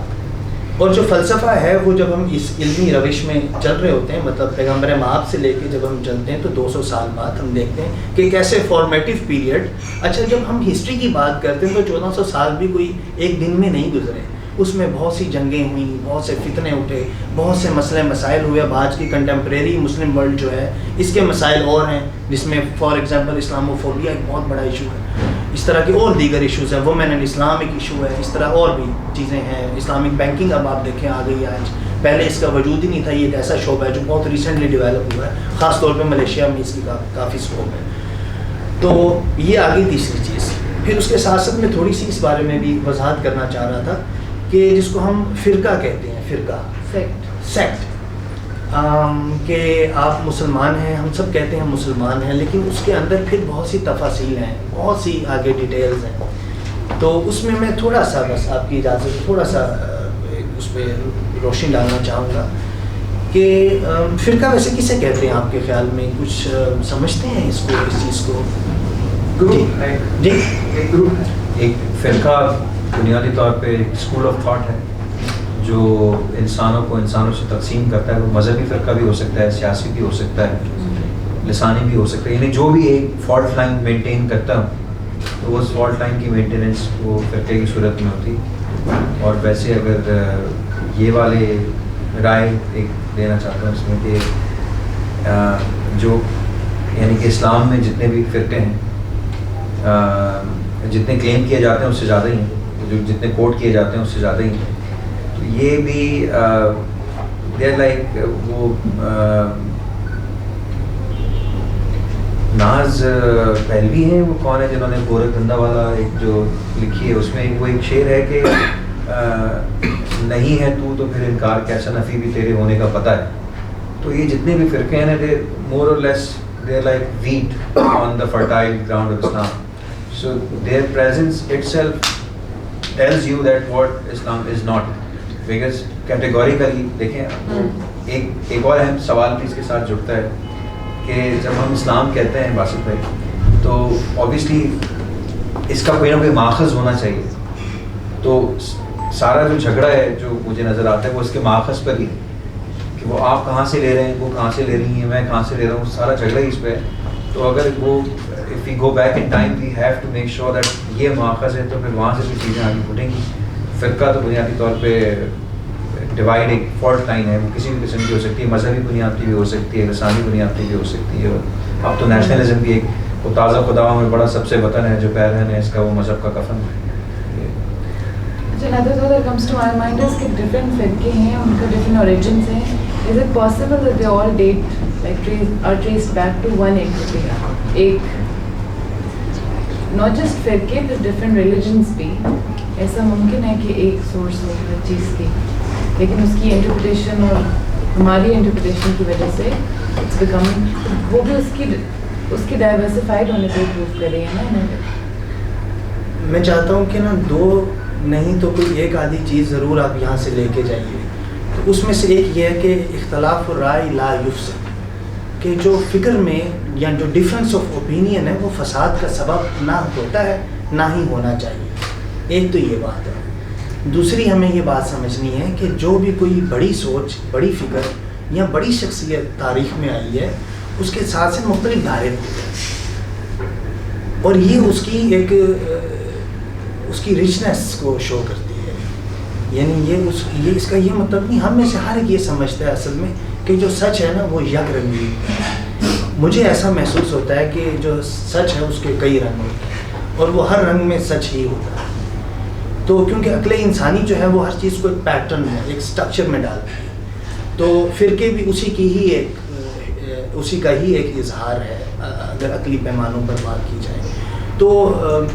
اور جو فلسفہ ہے وہ جب ہم اس علمی روش میں چل رہے ہوتے ہیں, مطلب پیغمبر مآب سے لے کے جب ہم چلتے ہیں تو 200 سال بعد ہم دیکھتے ہیں کہ ایک ایسے فارمیٹیو پیریڈ. اچھا, جب ہم ہسٹری کی بات کرتے ہیں تو 1400 سال بھی کوئی ایک دن میں نہیں گزرے. اس میں بہت سی جنگیں ہوئیں, بہت سے فتنے اٹھے, بہت سے مسئلے مسائل ہوئے. اب آج کی کنٹمپریری مسلم ورلڈ جو ہے اس کے مسائل اور ہیں, جس میں فار ایگزامپل اسلاموفوبیا ایک بہت بڑا ایشو ہے. اس طرح کے اور دیگر ایشوز ہیں. وومن اینڈ اسلام ایک ایشو ہے. اس طرح اور بھی چیزیں ہیں. اسلامک بینکنگ اب آپ دیکھیں آ گئی آج, پہلے اس کا وجود ہی نہیں تھا. یہ ایک ایسا شعبہ ہے جو بہت ریسنٹلی ڈیولپ ہوا ہے, خاص طور پہ ملیشیا میں اس کی کافی اسکوپ ہے. تو یہ آ گئی تیسری چیز. پھر اس کے ساتھ ساتھ میں تھوڑی سی اس بارے میں بھی وضاحت کرنا چاہ رہا تھا کہ جس کو ہم فرقہ کہتے ہیں, فرقہ, سیکٹ, کہ آپ مسلمان ہیں, ہم سب کہتے ہیں مسلمان ہیں, لیکن اس کے اندر پھر بہت سی تفاصیل ہیں, بہت سی آگے ڈیٹیلز ہیں. تو اس میں تھوڑا سا, بس آپ کی اجازت, تھوڑا سا اس پہ روشنی ڈالنا چاہوں گا کہ فرقہ ویسے کسے کہتے ہیں آپ کے خیال میں؟ کچھ سمجھتے ہیں اس کو, اس چیز کو؟ جی, ایک فرقہ بنیادی طور پہ ایک اسکول آف تھاٹ ہے جو انسانوں کو انسانوں سے تقسیم کرتا ہے. وہ مذہبی فرقہ بھی ہو سکتا ہے, سیاسی بھی ہو سکتا ہے, لسانی بھی ہو سکتا ہے. یعنی جو بھی ایک فالٹ لائن مینٹین کرتا ہوں تو اس فالٹ لائن کی مینٹیننس وہ فرقے کی صورت میں ہوتی. اور ویسے اگر یہ والے رائے ایک دینا چاہتا ہوں اس میں کہ جو یعنی کہ اسلام میں جتنے بھی فرقے ہیں, جتنے کلیم کیے جاتے ہیں اس سے زیادہ ہی ہیں, جو جتنے کوٹ کیے جاتے ہیں اس سے زیادہ ہی ہیں. تو یہ بھی دیر لائک وہ ناز پہلوی ہیں, وہ کون ہے جنہوں نے گورکھ دھندا والا ایک جو لکھی ہے, اس میں وہ ایک شعر ہے کہ نہیں ہے تو پھر انکار کیسا, نفی بھی تیرے ہونے کا پتہ ہے. تو یہ جتنے بھی فرقے ہیں نا, they more or less they are like wheat on the fertile ground of Islam. So their presence itself tells you that what Islam is not, because categorically دیکھیں ایک اور اہم سوال بھی اس کے ساتھ جڑتا ہے کہ جب ہم اسلام کہتے ہیں باسط بھائی تو obviously اس کا کوئی نہ کوئی ماخذ ہونا چاہیے. تو سارا جو جھگڑا ہے جو مجھے نظر آتا ہے وہ اس کے ماخذ پر ہی کہ وہ آپ کہاں سے لے رہے ہیں, وہ کہاں سے لے رہی ہیں, میں کہاں سے لے رہا ہوں, سارا جھگڑا ہی اس پہ ہے. تو اگر وہ if we go back in time we have to make sure that یہ ماخذ ہے تو پھر وہاں سے بھی چیزیں آگے بڑھیں گی. فرقہ تو بنیادی طور پہ ڈیوائڈ ایک فالٹ لائن ہے, وہ کسی بھی قسم کی ہو سکتی ہے, مذہبی بنیاد کی بھی ہو سکتی ہے, لسانی بنیاد کی بھی ہو سکتی ہے. اور اب تو نیشنلزم بھی ایک وہ تازہ خداؤں میں بڑا سب سے وطن ہے جو پیرہن ہے اس کا, وہ مذہب کا کفن ہے. Another thought that comes to my mind is کہ different فرقے ہیں, ان کا different origins ہیں. Is it possible that they all date like are traced back to one entity? ایک not just فرقے but different religions بھی, ایسا ممکن ہے کہ ایک سورس ہو ہر چیز کی, لیکن اس کی انٹرپریٹیشن اور ہماری انٹرپریٹیشن کی وجہ سے it's becoming, وہ بھی اس کی ڈائیورسفائڈ ہونے کو پروف کر رہی ہے نا. میں چاہتا ہوں کہ نا دو نہیں تو کوئی ایک آدھی چیز ضرور آپ یہاں سے لے کے جائیے. تو اس میں سے ایک یہ ہے کہ اختلاف الرائے لا یفسد, کہ جو فکر میں یا جو ڈفرینس آف اوپینین ہے وہ فساد کا سبب نہ ہوتا ہے نہ ہی ہونا چاہیے. ایک تو یہ بات ہے. دوسری ہمیں یہ بات سمجھنی ہے کہ جو بھی کوئی بڑی سوچ, بڑی فکر یا بڑی شخصیت تاریخ میں آئی ہے اس کے ساتھ سے مختلف دھارے ہوتے ہیں, اور یہ اس کی ایک اس کی ریچنس کو شو کرتی ہے. یعنی یہ اس کا یہ مطلب نہیں, ہم میں سے ہر ایک یہ سمجھتا ہے اصل میں کہ جو سچ ہے نا وہ یک رنگی ہے. مجھے ایسا محسوس ہوتا ہے کہ جو سچ ہے اس کے کئی رنگ ہوتے ہیں اور وہ ہر رنگ میں سچ ہی ہوتا ہے. تو کیونکہ عقل انسانی جو ہے وہ ہر چیز کو ایک پیٹرن میں, ایک سٹرکچر میں ڈالتی ہے. تو فرقے بھی اسی کا ہی ایک اظہار ہے اگر عقلی پیمانوں پر بات کی جائے. تو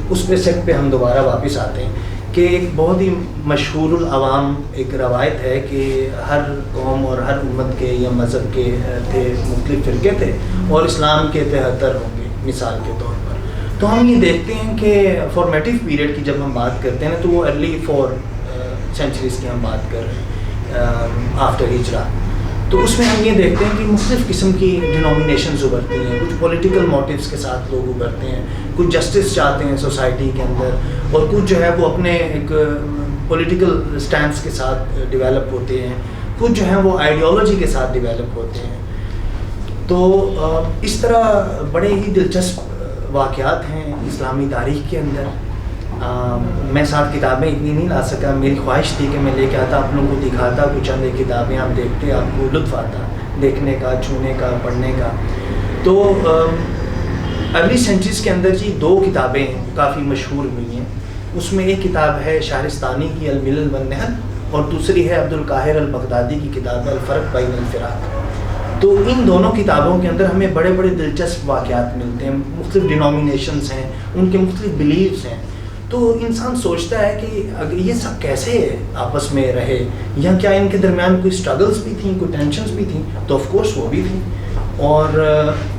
اس پہ سیکٹ پہ ہم دوبارہ واپس آتے ہیں کہ ایک بہت ہی مشہور العوام ایک روایت ہے کہ ہر قوم اور ہر امت کے یا مذہب کے تھے مختلف فرقے تھے اور اسلام کے 73 ہوں گے مثال کے طور پر. تو ہم یہ دیکھتے ہیں کہ فارمیٹیو پیریڈ کی جب ہم بات کرتے ہیں نا تو وہ ارلی 4 سینچریز کی ہم بات کر رہے ہیں آفٹر ہجرا. تو اس میں ہم یہ دیکھتے ہیں کہ مختلف قسم کی ڈینومینیشنز ابھرتی ہیں. کچھ پولیٹیکل موٹیوز کے ساتھ لوگ ابھرتے ہیں, کچھ جسٹس چاہتے ہیں سوسائٹی کے اندر, اور کچھ جو ہے وہ اپنے ایک پولیٹیکل اسٹینڈس کے ساتھ ڈیولپ ہوتے ہیں, کچھ جو ہیں وہ آئیڈیالوجی کے ساتھ ڈیولپ ہوتے ہیں. تو اس طرح بڑے ہی دلچسپ واقعات ہیں اسلامی تاریخ کے اندر. میں ساتھ کتابیں اتنی نہیں لا سکا, میری خواہش تھی کہ میں لے کے آتا, آپ لوگوں کو دکھاتا کچھ چند ایک کتابیں, آپ دیکھتے, آپ کو لطف آتا دیکھنے کا, چھونے کا, پڑھنے کا. تو ارلی سینچریز کے اندر جی 2 کتابیں کافی مشہور ہوئی ہیں. اس میں ایک کتاب ہے شہرستانی کی الملل والنحل, اور دوسری ہے عبد القاہر البغدادی کی کتاب ہے الفرق بین الفراق. تو ان دونوں کتابوں کے اندر ہمیں بڑے بڑے دلچسپ واقعات ملتے ہیں. مختلف ڈینومینیشنز ہیں, ان کے مختلف بلیفز ہیں. تو انسان سوچتا ہے کہ اگر یہ سب کیسے آپس میں رہے, یا کیا ان کے درمیان کوئی اسٹرگلس بھی تھیں, کوئی ٹینشنز بھی تھیں؟ تو آف کورس وہ بھی تھیں. اور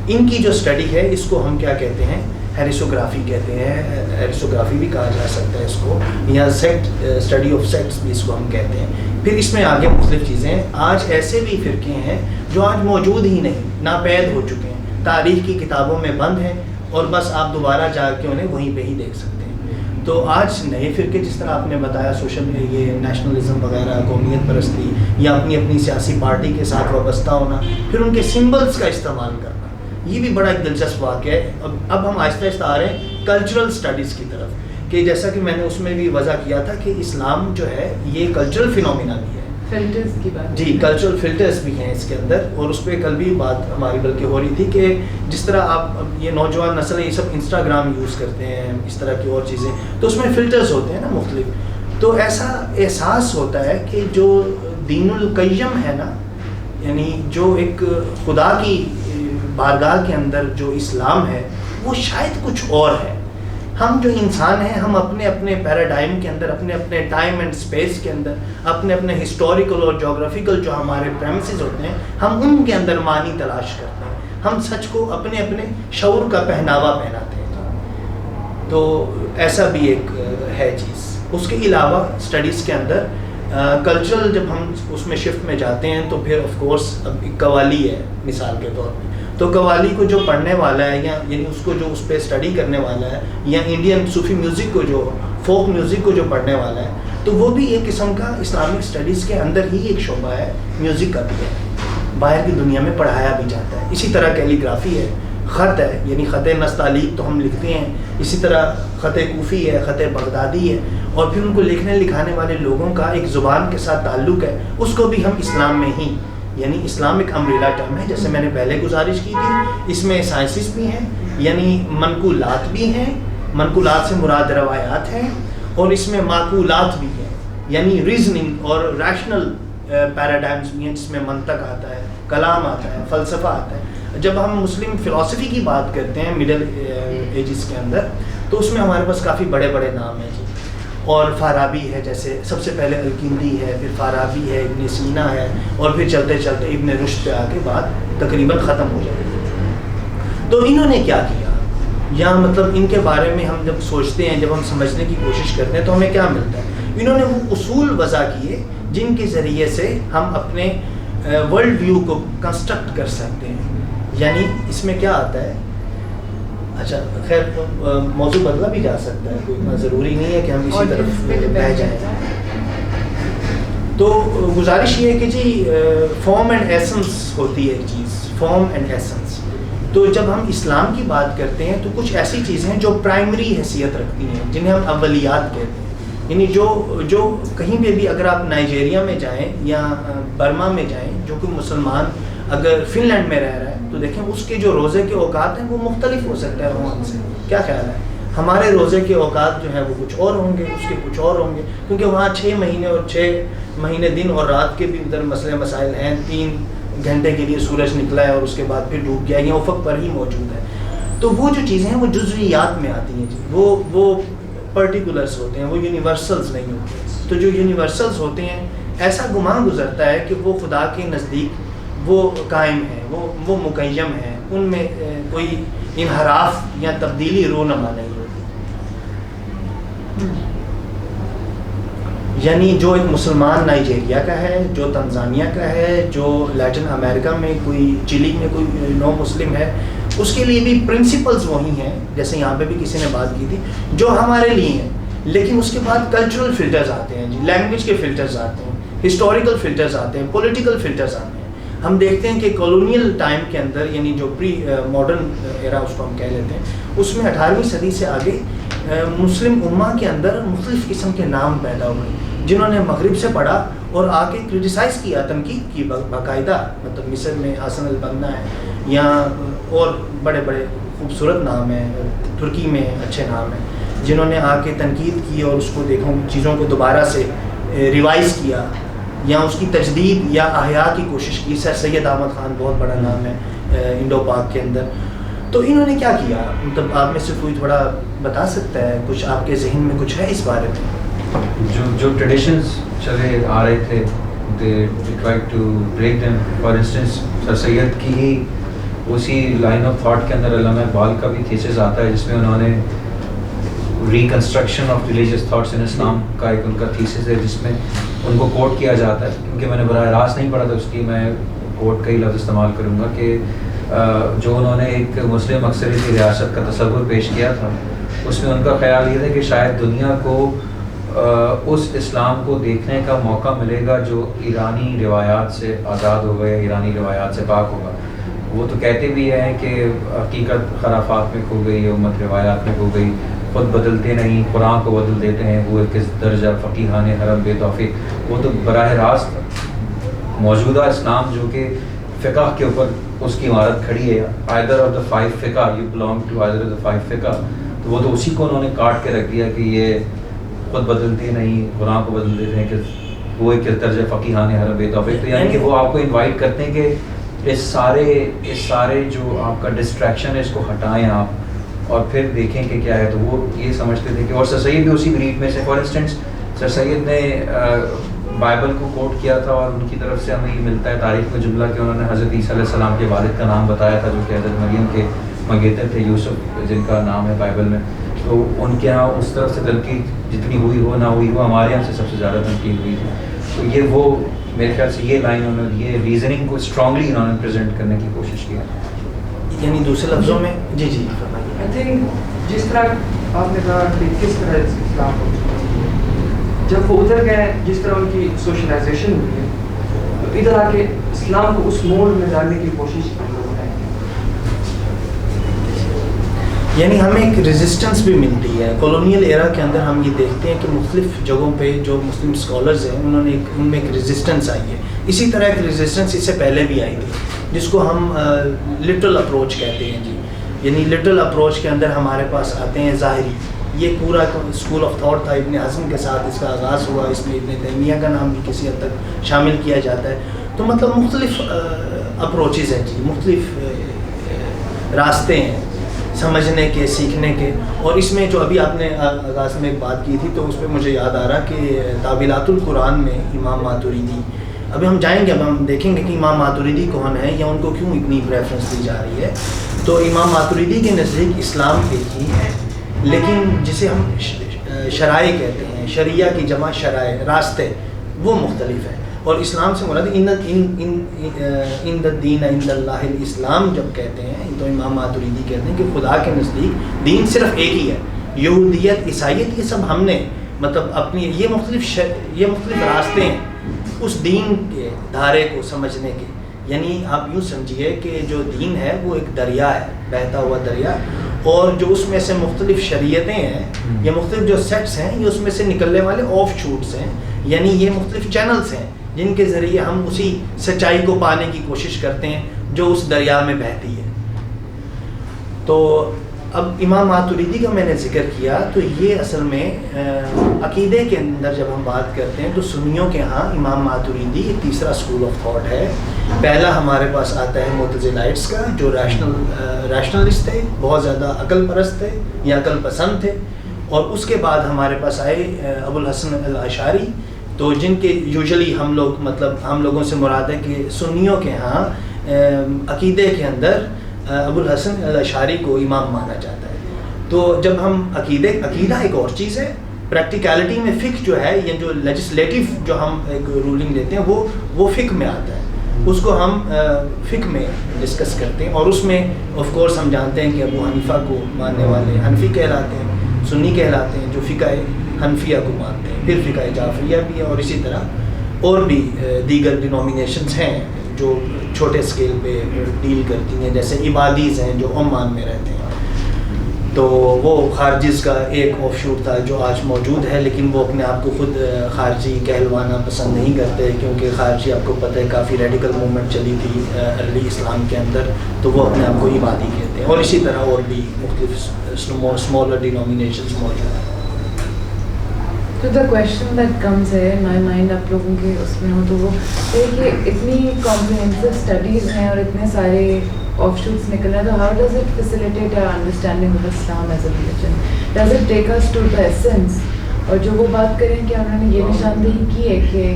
ان کی جو اسٹڈی ہے اس کو ہم کیا کہتے ہیں, ہیریسوگرافی کہتے ہیں. ہیریسوگرافی بھی کہا جا سکتا ہے اس کو, یا سیکٹ اسٹڈی آف سیکٹس بھی اس کو ہم کہتے ہیں. پھر اس میں آگے مختلف چیزیں ہیں. آج ایسے بھی فرقے ہیں جو آج موجود ہی نہیں, ناپید ہو چکے ہیں, تاریخ کی کتابوں میں بند ہیں, اور بس آپ دوبارہ جا کے انہیں وہیں پہ ہی دیکھ سکتے ہیں. تو آج نئے فرقے, جس طرح آپ نے بتایا سوشل یہ نیشنلزم وغیرہ, قومیت پرستی, یا اپنی اپنی سیاسی پارٹی کے ساتھ وابستہ ہونا, پھر ان کے سمبلس کا استعمال کرنا, یہ بھی بڑا ایک دلچسپ واقعہ ہے. اب ہم آہستہ آہستہ آ رہے ہیں کلچرل اسٹڈیز کی طرف, کہ جیسا کہ میں نے اس میں بھی وضع کیا تھا کہ اسلام جو ہے یہ کلچرل فینومینا بھی ہے. فلٹرز کی بات, جی کلچرل فلٹرز بھی ہیں اس کے اندر. اور اس پہ کل بھی بات ہماری بلکہ ہو رہی تھی کہ جس طرح آپ یہ نوجوان نسل یہ سب انسٹاگرام یوز کرتے ہیں, اس طرح کی اور چیزیں, تو اس میں فلٹرز ہوتے ہیں نا مختلف. تو ایسا احساس ہوتا ہے کہ جو دین القیم ہے نا, یعنی جو ایک خدا کی بارگاہ کے اندر جو اسلام ہے, وہ شاید کچھ اور ہے. ہم جو انسان ہیں, ہم اپنے اپنے پیراڈائم کے اندر, اپنے اپنے ٹائم اینڈ اسپیس کے اندر, اپنے اپنے ہسٹوریکل اور جغرافیکل جو ہمارے پریمسز ہوتے ہیں, ہم ان کے اندر معنی تلاش کرتے ہیں. ہم سچ کو اپنے اپنے شعور کا پہناوا پہناتے ہیں. تو ایسا بھی ایک ہے چیز. اس کے علاوہ اسٹڈیز کے اندر کلچرل جب ہم اس میں شفٹ میں جاتے ہیں, تو پھر آف کورس اب قوالی ہے مثال کے طور پہ. تو قوالی کو جو پڑھنے والا ہے, یا یعنی اس کو جو اس پہ اسٹڈی کرنے والا ہے, یا انڈین صوفی میوزک کو جو فوک میوزک کو جو پڑھنے والا ہے, تو وہ بھی ایک قسم کا اسلامک اسٹڈیز کے اندر ہی ایک شعبہ ہے. میوزک کا بھی ہے, باہر کی دنیا میں پڑھایا بھی جاتا ہے. اسی طرح کیلیگرافی ہے, خط ہے, یعنی خط نستعلیق تو ہم لکھتے ہیں. اسی طرح خط کوفی ہے, خط بغدادی ہے, اور پھر ان کو لکھنے لکھانے والے لوگوں کا ایک زبان کے ساتھ تعلق ہے. اس کو بھی ہم اسلام میں ہی, یعنی اسلامک امبریلا ٹرم ہے, جیسے میں نے پہلے گزارش کی تھی. اس میں سائنسز بھی ہیں, یعنی منقولات بھی ہیں, منقولات سے مراد روایات ہیں, اور اس میں معقولات بھی ہیں, یعنی ریزننگ اور ریشنل پیراڈائمز بھی ہیں, جس میں منطق آتا ہے, کلام آتا ہے, فلسفہ آتا ہے. جب ہم مسلم فلسفی کی بات کرتے ہیں مڈل ایجز کے اندر, تو اس میں ہمارے پاس کافی بڑے بڑے نام ہیں جی. اور فارابی ہے, جیسے سب سے پہلے الکندی ہے, پھر فارابی ہے, ابن سینا ہے, اور پھر چلتے چلتے ابن رشد پہ آ کے بات تقریباً ختم ہو جاتی ہے. تو انہوں نے کیا کیا, یا مطلب ان کے بارے میں ہم جب سوچتے ہیں, جب ہم سمجھنے کی کوشش کرتے ہیں, تو ہمیں کیا ملتا ہے. انہوں نے وہ اصول وضع کیے جن کے ذریعے سے ہم اپنے ورلڈ ویو کو کنسٹرکٹ کر سکتے ہیں. یعنی اس میں کیا آتا ہے, اچھا خیر موضوع بدلا بھی جا سکتا ہے, کوئی اتنا ضروری نہیں ہے کہ ہم اسی طرف بہ جائیں. تو گزارش یہ ہے کہ جی فارم اینڈ ایسنس ہوتی ہے ایک چیز, فارم اینڈ ایسنس. تو جب ہم اسلام کی بات کرتے ہیں, تو کچھ ایسی چیزیں ہیں جو پرائمری حیثیت رکھتی ہیں, جنہیں ہم اولیات کہتے ہیں. یعنی جو کہیں پہ بھی اگر آپ نائجیریا میں جائیں یا برما میں جائیں, جو کوئی مسلمان اگر فن لینڈ میں رہ رہا ہے, تو دیکھیں اس کے جو روزے کے اوقات ہیں وہ مختلف ہو سکتا ہے وہاں سے. کیا خیال ہے, ہمارے روزے کے اوقات جو ہیں وہ کچھ اور ہوں گے, اس کے کچھ اور ہوں گے, کیونکہ وہاں 6 مہینے اور 6 مہینے دن اور رات کے بھی ادھر مسئلے مسائل ہیں. 3 گھنٹے کے لیے سورج نکلا ہے اور اس کے بعد پھر ڈوب گیا, یہ افق پر ہی موجود ہے. تو وہ جو چیزیں ہیں وہ جزویات میں آتی ہیں جی, وہ پرٹیکولرس ہوتے ہیں, وہ یونیورسلز نہیں ہوتے. تو جو یونیورسلز ہوتے ہیں, ایسا گمان گزرتا ہے کہ وہ خدا کے نزدیک وہ قائم ہیں, وہ مقیم ہیں, ان میں کوئی انحراف یا تبدیلی رونما نہیں ہوتی. یعنی جو ایک مسلمان نائجیریا کا ہے, جو تنزانیہ کا ہے, جو لیٹن امریکہ میں کوئی چلی میں کوئی نو مسلم ہے, اس کے لیے بھی پرنسپلز وہی ہیں جیسے یہاں پہ بھی کسی نے بات کی تھی جو ہمارے لیے ہیں. لیکن اس کے بعد کلچرل فلٹرز آتے ہیں جی, لینگویج کے فلٹرز آتے ہیں, ہسٹوریکل فلٹرز آتے ہیں, پولیٹیکل فلٹرز آتے ہیں. ہم دیکھتے ہیں کہ کالونیل ٹائم کے اندر یعنی جو پری ماڈرن ایرا اس کو ہم کہہ لیتے ہیں, اس میں 18ویں صدی سے آگے مسلم امہ کے اندر مختلف قسم کے نام پیدا ہوئے جنہوں نے مغرب سے پڑھا اور آ کے کرٹیسائز کیا, تنقید کی باقاعدہ. مطلب مصر میں حسن البنا ہے, یا اور بڑے بڑے خوبصورت نام ہیں, ترکی میں اچھے نام ہیں, جنہوں نے آ کے تنقید کی اور اس کو دیکھو چیزوں کو دوبارہ سے ریوائز کیا یا اس کی تجدید یا احیاء کی کوشش کی. سر سید احمد خان بہت بڑا نام ہے انڈو پاک کے اندر. تو انہوں نے کیا کیا, مطلب آپ میں سے کوئی تھوڑا بتا سکتا ہے, کچھ آپ کے ذہن میں کچھ ہے اس بارے میں؟ جو ٹریڈیشنز چلے آ رہے تھے they tried to break them. For instance sir Syed کی ہی اسی لائن آف تھاٹ کے اندر علامہ اقبال کا بھی تھیسس آتا ہے جس میں انہوں نے reconstruction of religious thoughts in Islam کا ایک ان کا تھیسس ہے جس میں ان کو کوٹ کیا جاتا ہے. کیونکہ میں نے براہ راست نہیں پڑھا تھا اس کی, میں کوٹ کا ہی لفظ استعمال کروں گا کہ جو انہوں نے ایک مسلم اکثریت کی ریاست کا تصور پیش کیا تھا اس میں ان کا خیال یہ تھا کہ شاید دنیا کو اس اسلام کو دیکھنے کا موقع ملے گا جو ایرانی روایات سے آزاد ہوگا یا ایرانی روایات سے پاک ہوگا. وہ تو کہتے بھی ہیں کہ حقیقت خرافات میں کھو گئی, امت روایات میں کھو گئی, خود بدلتے نہیں قرآن کو بدل دیتے ہیں, وہ کس درجہ فقیحان حرم بے توفیق. وہ تو براہ راست موجودہ اسلام جو کہ فقہ کے اوپر اس کی عمارت کھڑی ہے, either of the 5 فقہ, you belong to either of the 5 فقہ, تو وہ تو اسی کو انہوں نے کاٹ کے رکھ دیا کہ یہ خود بدلتے نہیں قرآن کو بدل دیتے ہیں کہ وہ ایک درجہ فقیحان حرم بے توفیق. تو یعنی کہ وہ آپ کو انوائٹ کرتے ہیں کہ اس سارے جو آپ کا ڈسٹریکشن ہے اس کو ہٹائیں آپ اور پھر دیکھیں کہ کیا ہے. تو وہ یہ سمجھتے تھے کہ, اور سر سید بھی اسی بریڈ میں سے. فار انسٹنس سر سید نے بائبل کو کوٹ کیا تھا اور ان کی طرف سے ہمیں یہ ملتا ہے تاریخ میں جملہ کہ انہوں نے حضرت عیسیٰ علیہ السلام کے والد کا نام بتایا تھا جو کہ حضرت مریم کے منگیتر تھے, یوسف جن کا نام ہے بائبل میں. تو ان کے یہاں اس طرف سے تنقید جتنی ہوئی ہو نہ ہوئی ہو, ہمارے یہاں سے سب سے زیادہ تنقید ہوئی تھی. تو یہ وہ میرے خیال سے یہ لائن انہوں نے, یہ ریزننگ کو اسٹرانگلی انہوں نے پریزنٹ کرنے کی کوشش کی. یعنی دوسرے لفظوں میں جی فرمائیے. آئی تھنک جس طرح آپ نے کہا کہ کس طرح اسلام کو جب وہ ادھر گئے, جس طرح ان کی سوشلائزیشن ہوئی ہے, تو ادھر آ کے اسلام کو اس موڈ میں ڈالنے کی کوشش کی لوگوں نے. یعنی ہمیں ایک ریزسٹنس بھی ملتی ہے. کالونیل ایرا کے اندر ہم یہ دیکھتے ہیں کہ مختلف جگہوں پہ جو مسلم اسکالرز ہیں انہوں نے ان میں ایک ریزسٹنس آئی ہے. اسی طرح ایک ریزسٹنس اس سے پہلے بھی آئی تھی جس کو ہم لٹرل اپروچ کہتے ہیں جی. یعنی لٹرل اپروچ کے اندر ہمارے پاس آتے ہیں ظاہری, یہ پورا اسکول آف تھاٹ تھا, ابن حزم کے ساتھ اس کا آغاز ہوا, اس میں ابن تیمیہ کا نام بھی کسی حد تک شامل کیا جاتا ہے. تو مطلب مختلف اپروچز ہیں جی, مختلف راستے ہیں سمجھنے کے, سیکھنے کے. اور اس میں جو ابھی آپ نے آغاز میں ایک بات کی تھی تو اس پہ مجھے یاد آ رہا کہ تعویلات القرآن میں امام ماتریدی, ابھی ہم جائیں گے, اب ہم دیکھیں گے کہ امام ماتریدی کون ہے یا ان کو کیوں اتنی پریفرنس دی جا رہی ہے. تو امام ماتریدی کے نزدیک اسلام ایک ہی ہے, لیکن جسے ہم شرائع کہتے ہیں, شریعہ کی جمع شرائع, راستے, وہ مختلف ہیں. اور اسلام سے مراد ان الدین عند اللہ الاسلام جب کہتے ہیں تو امام ماتریدی کہتے ہیں کہ خدا کے نزدیک دین صرف ایک ہی ہے. یہودیت, عیسائیت, یہ سب ہم نے مطلب اپنی یہ مختلف راستے ہیں اس دین کے دھارے کو سمجھنے کے. یعنی آپ یوں سمجھیے کہ جو دین ہے وہ ایک دریا ہے, بہتا ہوا دریا, اور جو اس میں سے مختلف شریعتیں ہیں یا مختلف جو سیٹس ہیں یہ اس میں سے نکلنے والے آف شوٹس ہیں. یعنی یہ مختلف چینلز ہیں جن کے ذریعے ہم اسی سچائی کو پانے کی کوشش کرتے ہیں جو اس دریا میں بہتی ہے. تو اب امام ماتریدی کا میں نے ذکر کیا تو یہ اصل میں عقیدے کے اندر جب ہم بات کرتے ہیں تو سنیوں کے ہاں امام ماتریدی ایک تیسرا اسکول آف تھاٹ ہے. پہلا ہمارے پاس آتا ہے معتزلائٹس کا جو ریشنلسٹ تھے, بہت زیادہ عقل پرست تھے یا عقل پسند تھے. اور اس کے بعد ہمارے پاس آئے ابو الحسن الاشعری, تو جن کے یوزلی ہم لوگوں سے مراد ہے کہ سنیوں کے ہاں عقیدے کے اندر ابو الحسن الاشعری کو امام مانا جاتا ہے. تو جب ہم عقیدہ ایک اور چیز ہے پریکٹیکلٹی میں فقہ جو ہے یہ جو لیجسلیٹو جو ہم ایک رولنگ لیتے ہیں وہ فقہ میں آتا ہے, اس کو ہم فقہ میں ڈسکس کرتے ہیں, اور اس میں آف کورس ہم جانتے ہیں کہ ابو حنیفہ کو ماننے والے حنفی کہلاتے ہیں, سنی کہلاتے ہیں جو فقہ حنفیہ کو مانتے ہیں, پھر فقہ جعفریہ بھی ہے, اور اسی طرح اور بھی دیگر ڈینومینیشنز ہیں جو چھوٹے اسکیل پہ ڈیل کرتی ہیں, جیسے عبادیز ہیں جو عمان میں رہتے ہیں. تو وہ خارجیز کا ایک آف شوٹ تھا جو آج موجود ہے, لیکن وہ اپنے آپ کو خود خارجی کہلوانا پسند نہیں کرتے, کیونکہ خارجی آپ کو پتہ ہے کافی ریڈیکل موومنٹ چلی تھی ارلی اسلام کے اندر, تو وہ اپنے آپ کو عبادی کہتے ہیں. اور اسی طرح اور بھی مختلف اسمالر ڈینومینیشنز موجود ہیں. تو دا کویشچن دیٹ کمز ہے مائی مائنڈ, آپ لوگوں کے اس میں ہو تو وہ ہے کہ اتنی کمپریہنسو اسٹڈیز ہیں اور اتنے سارے آف شوٹس نکل رہے ہیں, تو how does it facilitate our understanding of Islam as a religion, does it take us to the essence. اور جو وہ بات کریں کہ انہوں نے یہ نشاندہی کی ہے کہ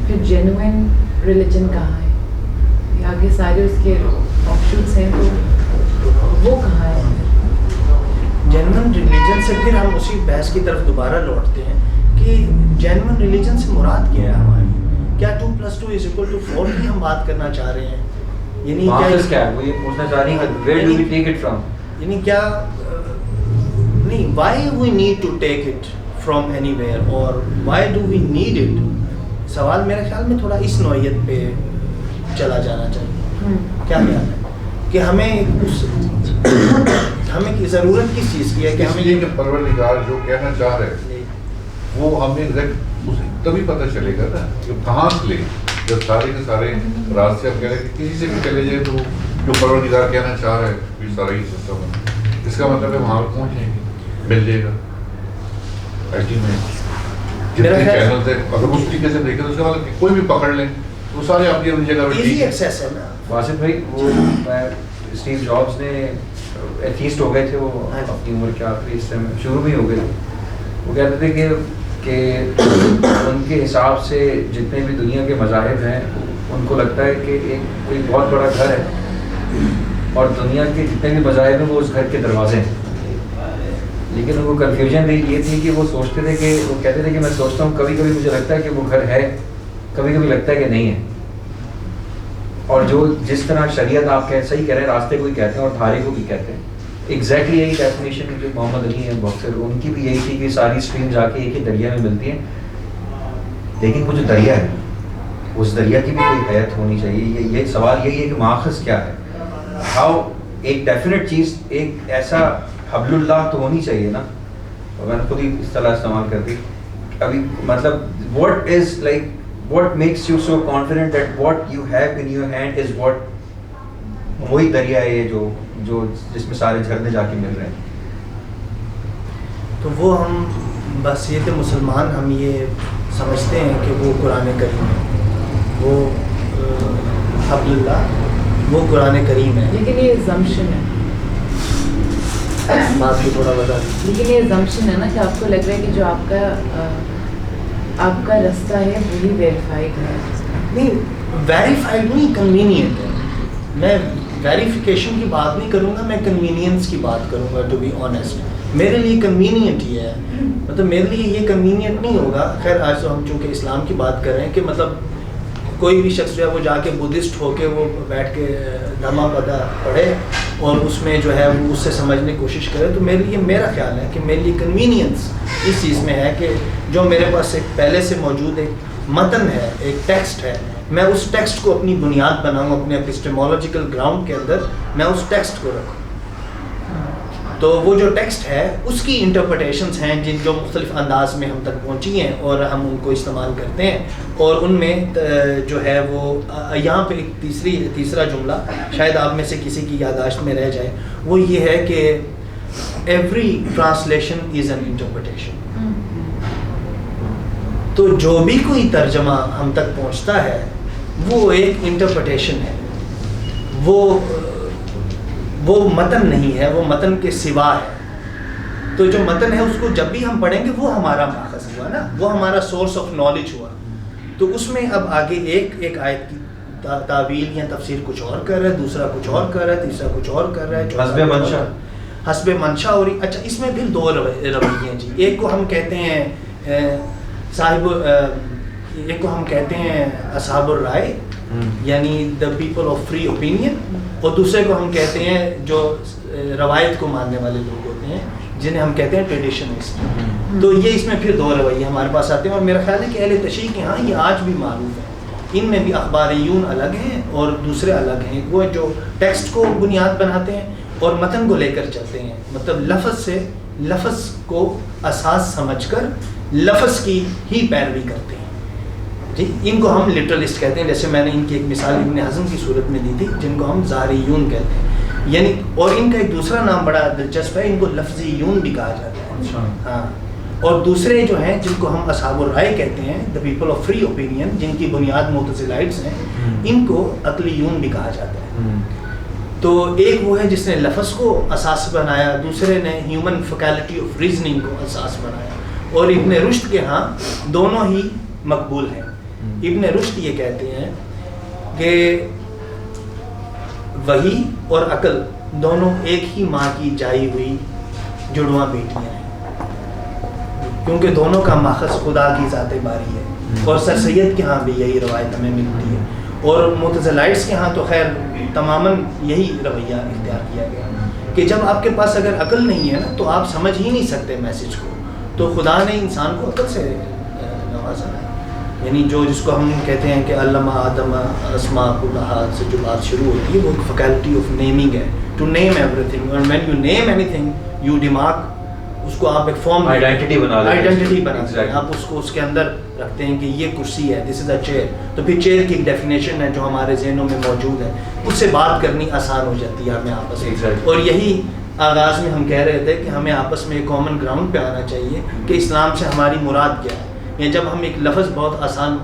پھر جینوئن ریلیجن کہاں ہے, آگے سارے اس کے آف شوٹس ہیں تو وہ کہاں ہے؟ جینوئن ریلیجن سے پھر ہم اسی بحث کی طرف دوبارہ لوٹتے ہیں کہ جینوئن ریلیجن سے مراد کیا ہے ہماری, کیا 2+2=4 کی ہم بات کرنا چاہ رہے ہیں, یعنی کیا ہے وہ یہ پوچھنا چاہ رہی ہیں where do we take it from, یعنی کیا نہیں, why we need to take it from anywhere or why do we need it. سوال میرے خیال میں تھوڑا اس نوعیت پہ چلا جانا چاہیے. کیا خیال ہے کہ ہمیں کی ضرورت کس چیز کی ہے کہ ہمیں یہ کہ پروردگار جو کہنا چاہ رہے ہیں وہ ہمیں تبھی پتہ چلے گا نا کہ کہاں سے لے, جب سارے کے سارے راستے ہم کہہ رہے ہیں کہ کسی سے بھی چلے جائیں تو جو پروردگار کہنا چاہ رہے ہیں بھی سارا ہی سسٹم ہے, اس کا مطلب ہے وہاں پہ پہنچ جائیں گے, مل جائے گا. جتنے چینلز ہیں اگر اس طریقے سے دیکھیں تو اس کا مطلب کہ کوئی بھی پکڑ لیں وہ سارے اپنی اپنی جگہ پہ ٹھیک ہے. واسف بھائی وہ اسٹیو جابس نے ایتھیسٹ ہو گئے تھے, وہ اپنی عمر کے آخری حصے میں شروع میں ہو گئے تھے. وہ کہتے تھے کہ ان کے حساب سے جتنے بھی دنیا کے مذاہب ہیں ان کو لگتا ہے کہ ایک کوئی بہت بڑا گھر ہے اور دنیا کے جتنے بھی مذاہب ہیں وہ اس گھر کے دروازے ہیں. لیکن ان کو کنفیوژن یہ تھی کہ وہ سوچتے تھے کہ وہ کہتے تھے کہ میں سوچتا ہوں کبھی کبھی مجھے لگتا ہے کہ وہ گھر ہے, کبھی کبھی لگتا ہے کہ نہیں ہے. اور جو جس طرح شریعت آپ صحیح کہہ رہے ہیں, راستے کو بھی کہتے ہیں اور دھارے کو بھی کہتے ہیں, ایگزیکٹلی یہی ڈیفینیشن جو محمد علی ہیں باکسر ان کی بھی یہی تھی کہ ساری اسٹریم جا کے ایک ہی دریا میں ملتی ہیں. لیکن وہ جو دریا ہے اس دریا کی بھی کوئی حیت ہونی چاہیے. یہ سوال یہی ہے کہ ماخذ کیا ہے, ہاؤ ایک ڈیفینیٹ چیز, ایک ایسا حبل اللہ تو ہونی چاہیے نا. میں نے خود ہی اصطلاح استعمال کر دی ابھی, مطلب what is like what makes you so confident that what you have in your hand is what, وہی دریا ہے جو جس میں سارے جھرنے جا کے مل رہے ہیں. تو وہ ہم بس یہ کہ مسلمان ہم یہ سمجھتے ہیں کہ وہ قرآن کریم ہے, وہ حبل اللہ وہ قرآن کریم ہے. لیکن یہ assumption ہے, بات کو تھوڑا بتا دیں. لیکن یہ assumption ہے نا کہ آپ کو لگ رہا ہے کہ جو آپ کا رستہ ہے وہی ویریفائڈ ہے. نہیں, ویریفائڈ نہیں, کنوینئنٹ ہے. میں ویریفیکیشن کی بات نہیں کروں گا, میں کنوینئنس کی بات کروں گا. ٹو بی آنیسٹ میرے لیے کنوینئنٹ ہی ہے, مطلب میرے لیے یہ کنوینئنٹ نہیں ہوگا. خیر آج تو ہم چونکہ اسلام کی بات کر رہے ہیں کہ مطلب کوئی بھی شخص جو ہے وہ جا کے بدھسٹ ہو کے وہ بیٹھ کے دھما پدا پڑھے اور اس میں جو ہے وہ اس سے سمجھنے کی کوشش کرے, تو میرے لیے میرا خیال ہے کہ میرے لیے کنوینئنس اس چیز میں ہے کہ جو میرے پاس ایک پہلے سے موجود ایک متن ہے, ایک ٹیکسٹ ہے, میں اس ٹیکسٹ کو اپنی بنیاد بناؤں, اپنے اپسٹیمولوجیکل گراؤنڈ کے اندر میں اس ٹیکسٹ کو رکھوں. تو وہ جو ٹیکسٹ ہے اس کی انٹرپریٹیشنز ہیں جن جو مختلف انداز میں ہم تک پہنچی ہیں اور ہم ان کو استعمال کرتے ہیں. اور ان میں جو ہے وہ یہاں پہ ایک تیسرا جملہ شاید آپ میں سے کسی کی یادداشت میں رہ جائے, وہ یہ ہے کہ every translation is an interpretation. تو جو بھی کوئی ترجمہ ہم تک پہنچتا ہے وہ ایک انٹرپریٹیشن ہے, وہ متن نہیں ہے, وہ متن کے سوا ہے. تو جو متن ہے اس کو جب بھی ہم پڑھیں گے وہ ہمارا ماخذ ہوا نا, وہ ہمارا سورس آف نالج ہوا. تو اس میں اب آگے ایک آیت کی تعویل یا تفسیر کچھ اور کر رہا ہے, دوسرا کچھ اور کر رہا ہے, تیسرا کچھ اور کر رہا ہے, حسب منشا. حسب منشا اور اچھا اس میں پھر 2 رویے ہیں جی. ایک کو ہم کہتے ہیں ایک کو ہم کہتے ہیں اصحاب الرائے یعنی the people of free opinion, اور دوسرے کو ہم کہتے ہیں جو روایت کو ماننے والے لوگ ہوتے ہیں جنہیں ہم کہتے ہیں ٹریڈیشنسٹ. تو یہ اس میں پھر 2 رویے ہمارے پاس آتے ہیں, اور میرا خیال ہے کہ اہل تشیع کے ہاں یہ آج بھی معروف ہے. ان میں بھی اخباریون الگ ہیں اور دوسرے الگ ہیں, وہ جو ٹیکسٹ کو بنیاد بناتے ہیں اور متن کو لے کر چلتے ہیں, مطلب لفظ سے لفظ کو اساس سمجھ کر لفظ کی ہی پیروی کرتے ہیں جی. ان کو ہم لٹرلسٹ کہتے ہیں, جیسے میں نے ان کی ایک مثال ابن حزم کی صورت میں دی تھی, جن کو ہم ظاہریون کہتے ہیں یعنی, اور ان کا ایک دوسرا نام بڑا دلچسپ ہے, ان کو لفظیون بھی کہا جاتا ہے. ہاں, اور دوسرے جو ہیں جن کو ہم اصحاب الرائے کہتے ہیں, the people of free opinion, جن کی بنیاد معتزلائٹس ہیں, ان کو عقلیون بھی کہا جاتا ہے. تو ایک وہ ہے جس نے لفظ کو اساس بنایا, دوسرے نے ہیومن فیکلٹی آف ریزننگ کو اساس بنایا, اور ابن رشد کے ہاں دونوں ہی مقبول ہیں. ابن رشد یہ کہتے ہیں کہ وحی اور عقل دونوں ایک ہی ماں کی جائی ہوئی جڑواں بیٹیاں ہیں, کیونکہ دونوں کا ماخذ خدا کی ذات باری ہے. اور سر سید کے ہاں بھی یہی روایت ہمیں ملتی ہے, اور معتزلائٹس کے ہاں تو خیر تماماً یہی رویہ اختیار کیا گیا کہ جب آپ کے پاس اگر عقل نہیں ہے نا تو آپ سمجھ ہی نہیں سکتے میسج کو. تو خدا نے انسان کو عقل سے نوازا ہے, یعنی جو جس کو ہم کہتے ہیں کہ علم آدم اسماء کلھا سے جو بات شروع ہوتی ہے وہ ایک فیکلٹی آف نیمنگ ہے, ٹو نیم ایوری تھنگ, اور when you name anything you demark, اس کو آپ ایک فارم آئیڈینٹی بناتے ہیں, آپ اس کو اس کے اندر رکھتے ہیں کہ یہ کرسی ہے, دس از اے چیئر. تو پھر چیئر کی ایک ڈیفینیشن ہے جو ہمارے ذہنوں میں موجود ہے, اس سے بات کرنی آسان ہو جاتی ہے ہمیں آپس میں. اور یہی آغاز میں ہم کہہ رہے تھے کہ ہمیں آپس میں ایک کامن گراؤنڈ پہ آنا چاہیے کہ اسلام سے ہماری مراد کیا ہے. یا جب ہم ایک لفظ بہت آسان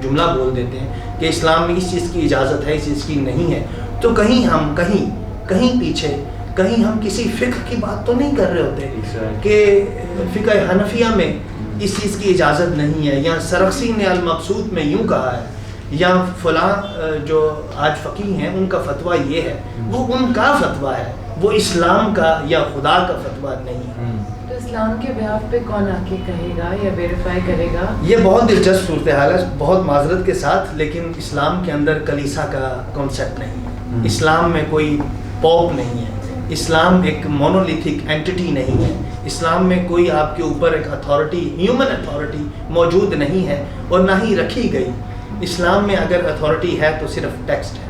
جملہ بول دیتے ہیں کہ اسلام میں اس چیز کی اجازت ہے, اس چیز کی نہیں ہے, تو کہیں ہم کہیں پیچھے کہیں ہم کسی فقہ کی بات تو نہیں کر رہے ہوتے کہ فقہ حنفیہ میں اس چیز کی اجازت نہیں ہے, یا سرخسی نے المقصود میں یوں کہا ہے, یا فلاں جو آج فقیہ ہیں ان کا فتویٰ یہ ہے, وہ ان کا فتویٰ ہے, وہ اسلام کا یا خدا کا فتویٰ نہیں ہے. تو اسلام کے بیاف پہ کون آ کے کہے گا یا ویریفائی کرے گا؟ یہ بہت دلچسپ صورتحال ہے, بہت معذرت کے ساتھ, لیکن اسلام کے اندر کلیسا کا کانسیپٹ نہیں ہے. اسلام میں کوئی پوپ نہیں ہے, اسلام ایک مونولیتھک اینٹی نہیں ہے, اسلام میں کوئی آپ کے اوپر ایک اتھارٹی, ہیومن اتھارٹی موجود نہیں ہے اور نہ ہی رکھی گئی. اسلام میں اگر اتھارٹی ہے تو صرف ٹیکسٹ ہے,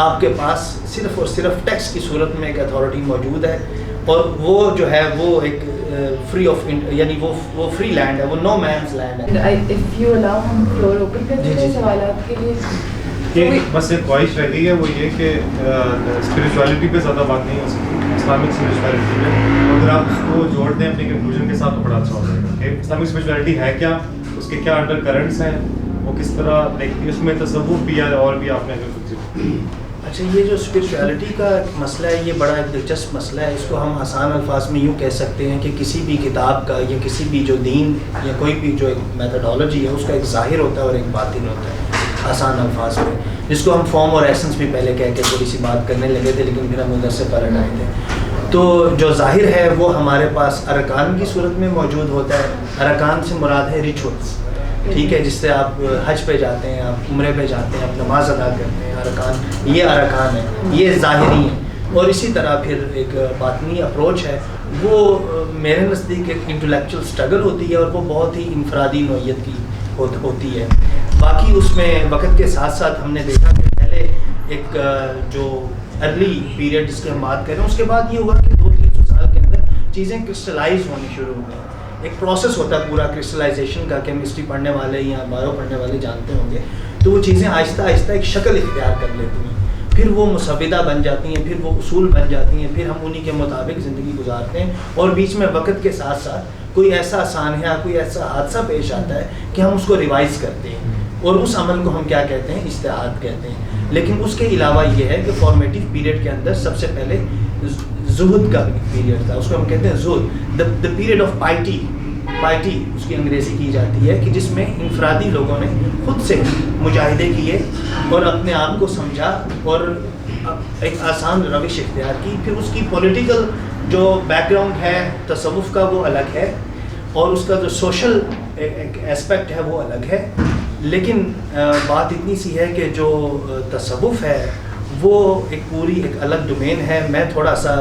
آپ کے پاس صرف اور صرف ٹیکسٹ کی صورت میں ایک اتھارٹی موجود ہے, اور وہ جو ہے وہ ایک فری آف یعنی وہ فری لینڈ ہے, وہ نو مینز لینڈ ہے. اف یو الاؤ ہم فلور اوپن کر دیں سوالات کے لیے. کہ بس ایک خواہش رہتی ہے وہ یہ کہ اسپریچولیٹی پہ زیادہ بات نہیں ہو سکتی اسلامک اسپریچولیٹی میں, اگر آپ اس کو جوڑ دیں اپنے کنکلوژن کے ساتھ تو بڑا اچھا ہو جائے گا کہ اسلامک اسپریچولیٹی ہے کیا, اس کے کیا انڈر کرنٹس ہیں, وہ کس طرح دیکھتی ہے, اس میں تصوف بھی ہے اور بھی آپ نے اگر کچھ. اچھا, یہ جو اسپریچولیٹی کا مسئلہ ہے یہ بڑا ایک دلچسپ مسئلہ ہے. اس کو ہم آسان الفاظ میں یوں کہہ سکتے ہیں کہ کسی بھی کتاب کا یا کسی بھی جو دین یا کوئی بھی جو ایک میتھڈالوجی ہے اس کا ایک ظاہر ہوتا ہے اور ایک باطن ہوتا ہے, آسان الفاظ میں, جس کو ہم فارم اور ایسنس بھی پہلے کہہ کے تھوڑی سی بات کرنے لگے تھے, لیکن پھر ہم ادھر سے پلٹ آئے تھے. تو جو ظاہر ہے وہ ہمارے پاس ارکان کی صورت میں موجود ہوتا ہے. ارکان سے مراد ہے ریچولس, ٹھیک ہے, جس سے آپ حج پہ جاتے ہیں, آپ عمرے پہ جاتے ہیں, آپ نماز ادا کرتے ہیں, ارکان, یہ ارکان ہے, یہ ظاہری ہیں. اور اسی طرح پھر ایک باطنی اپروچ ہے, وہ میرے نزدیک ایک انٹلیکچوئل اسٹرگل ہوتی ہے اور وہ بہت ہی انفرادی نوعیت کی ہوتی ہے. باقی اس میں وقت کے ساتھ ساتھ ہم نے دیکھا کہ پہلے ایک جو ارلی پیریڈ جس کی ہم بات کریں, اس کے بعد یہ ہوا کہ 200-300 سال کے اندر چیزیں کرسٹلائز ہونی شروع ہو گئی. ایک پروسیس ہوتا ہے پورا کرسٹلائزیشن کا, کیمسٹری پڑھنے والے یا بایو پڑھنے والے جانتے ہوں گے. تو وہ چیزیں آہستہ آہستہ ایک شکل اختیار کر لیتی ہیں, پھر وہ مسودہ بن جاتی ہیں, پھر وہ اصول بن جاتی ہیں, پھر ہم انہی کے مطابق زندگی گزارتے ہیں. اور بیچ میں وقت کے ساتھ ساتھ کوئی ایسا سانحہ, کوئی ایسا حادثہ پیش آتا ہے کہ ہم اس کو ریوائز کرتے ہیں, اور اس عمل کو ہم کیا کہتے ہیں, اجتہاد کہتے ہیں. لیکن اس کے علاوہ یہ ہے کہ فارمیٹیو پیریڈ کے اندر سب سے پہلے زہد کا پیریڈ تھا, اس کو ہم کہتے ہیں زہد, the period of piety. Piety اس کی انگریزی کی جاتی ہے, کہ جس میں انفرادی لوگوں نے خود سے مجاہدے کیے اور اپنے آپ کو سمجھا اور ایک آسان روش اختیار کی. پھر اس کی پولیٹیکل جو بیک گراؤنڈ ہے تصوف کا وہ الگ ہے, اور اس کا جو سوشل ایک اسپیکٹ ہے وہ الگ ہے. لیکن بات اتنی سی ہے کہ جو تصوف ہے وہ ایک پوری ایک الگ ڈومین ہے. میں تھوڑا سا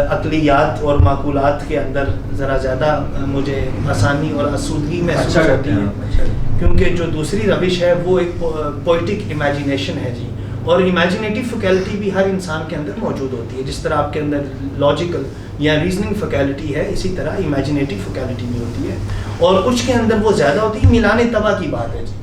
عقلیات اور معقولات کے اندر ذرا زیادہ مجھے آسانی اور آسودگی محسوس ہوتی ہے, کیونکہ جو دوسری روش ہے وہ ایک پوئٹک امیجینیشن ہے جی, اور امیجینیٹو فیکلٹی بھی ہر انسان کے اندر موجود ہوتی ہے. جس طرح آپ کے اندر لاجیکل یا ریزننگ فیکلٹی ہے, اسی طرح امیجینیٹو فیکلٹی بھی ہوتی ہے, اور کچھ کے اندر وہ زیادہ ہوتی ہے. میلان طبع کی بات ہے جی,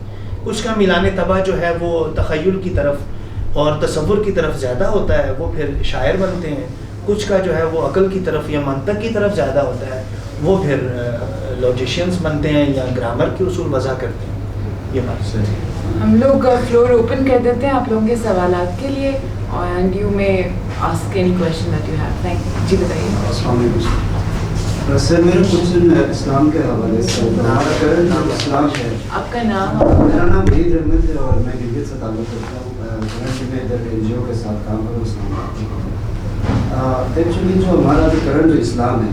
کچھ کا میلان طبع جو ہے وہ تخیل کی طرف اور تصور کی طرف زیادہ ہوتا ہے, وہ پھر شاعر بنتے ہیں. کچھ کا جو ہے وہ عقل کی طرف یا منطق کی طرف زیادہ ہوتا ہے, وہ پھر لاجیشینس بنتے ہیں یا گرامر کے اصول وضع کرتے ہیں. یہ بات صحیح. ہم لوگ فلور اوپن کر دیتے ہیں آپ لوگوں کے سوالات کے لیے, and you may ask any question that you have. Thank you. جی بتائیے. السلام علیکم سر, میرا کوشچن اسلام کے حوالے سے. ہمارا کرنٹ نام اسلام ہے. آپ کا نام؟ میرا نام عید احمد ہے اور میں گلگت سے تعلق رکھتا ہوں. کرنٹ میں ادھر این جی او کے ساتھ کام کروں. اسلام ایکچولی جو ہمارا ابھی کرنٹ جو اسلام ہے,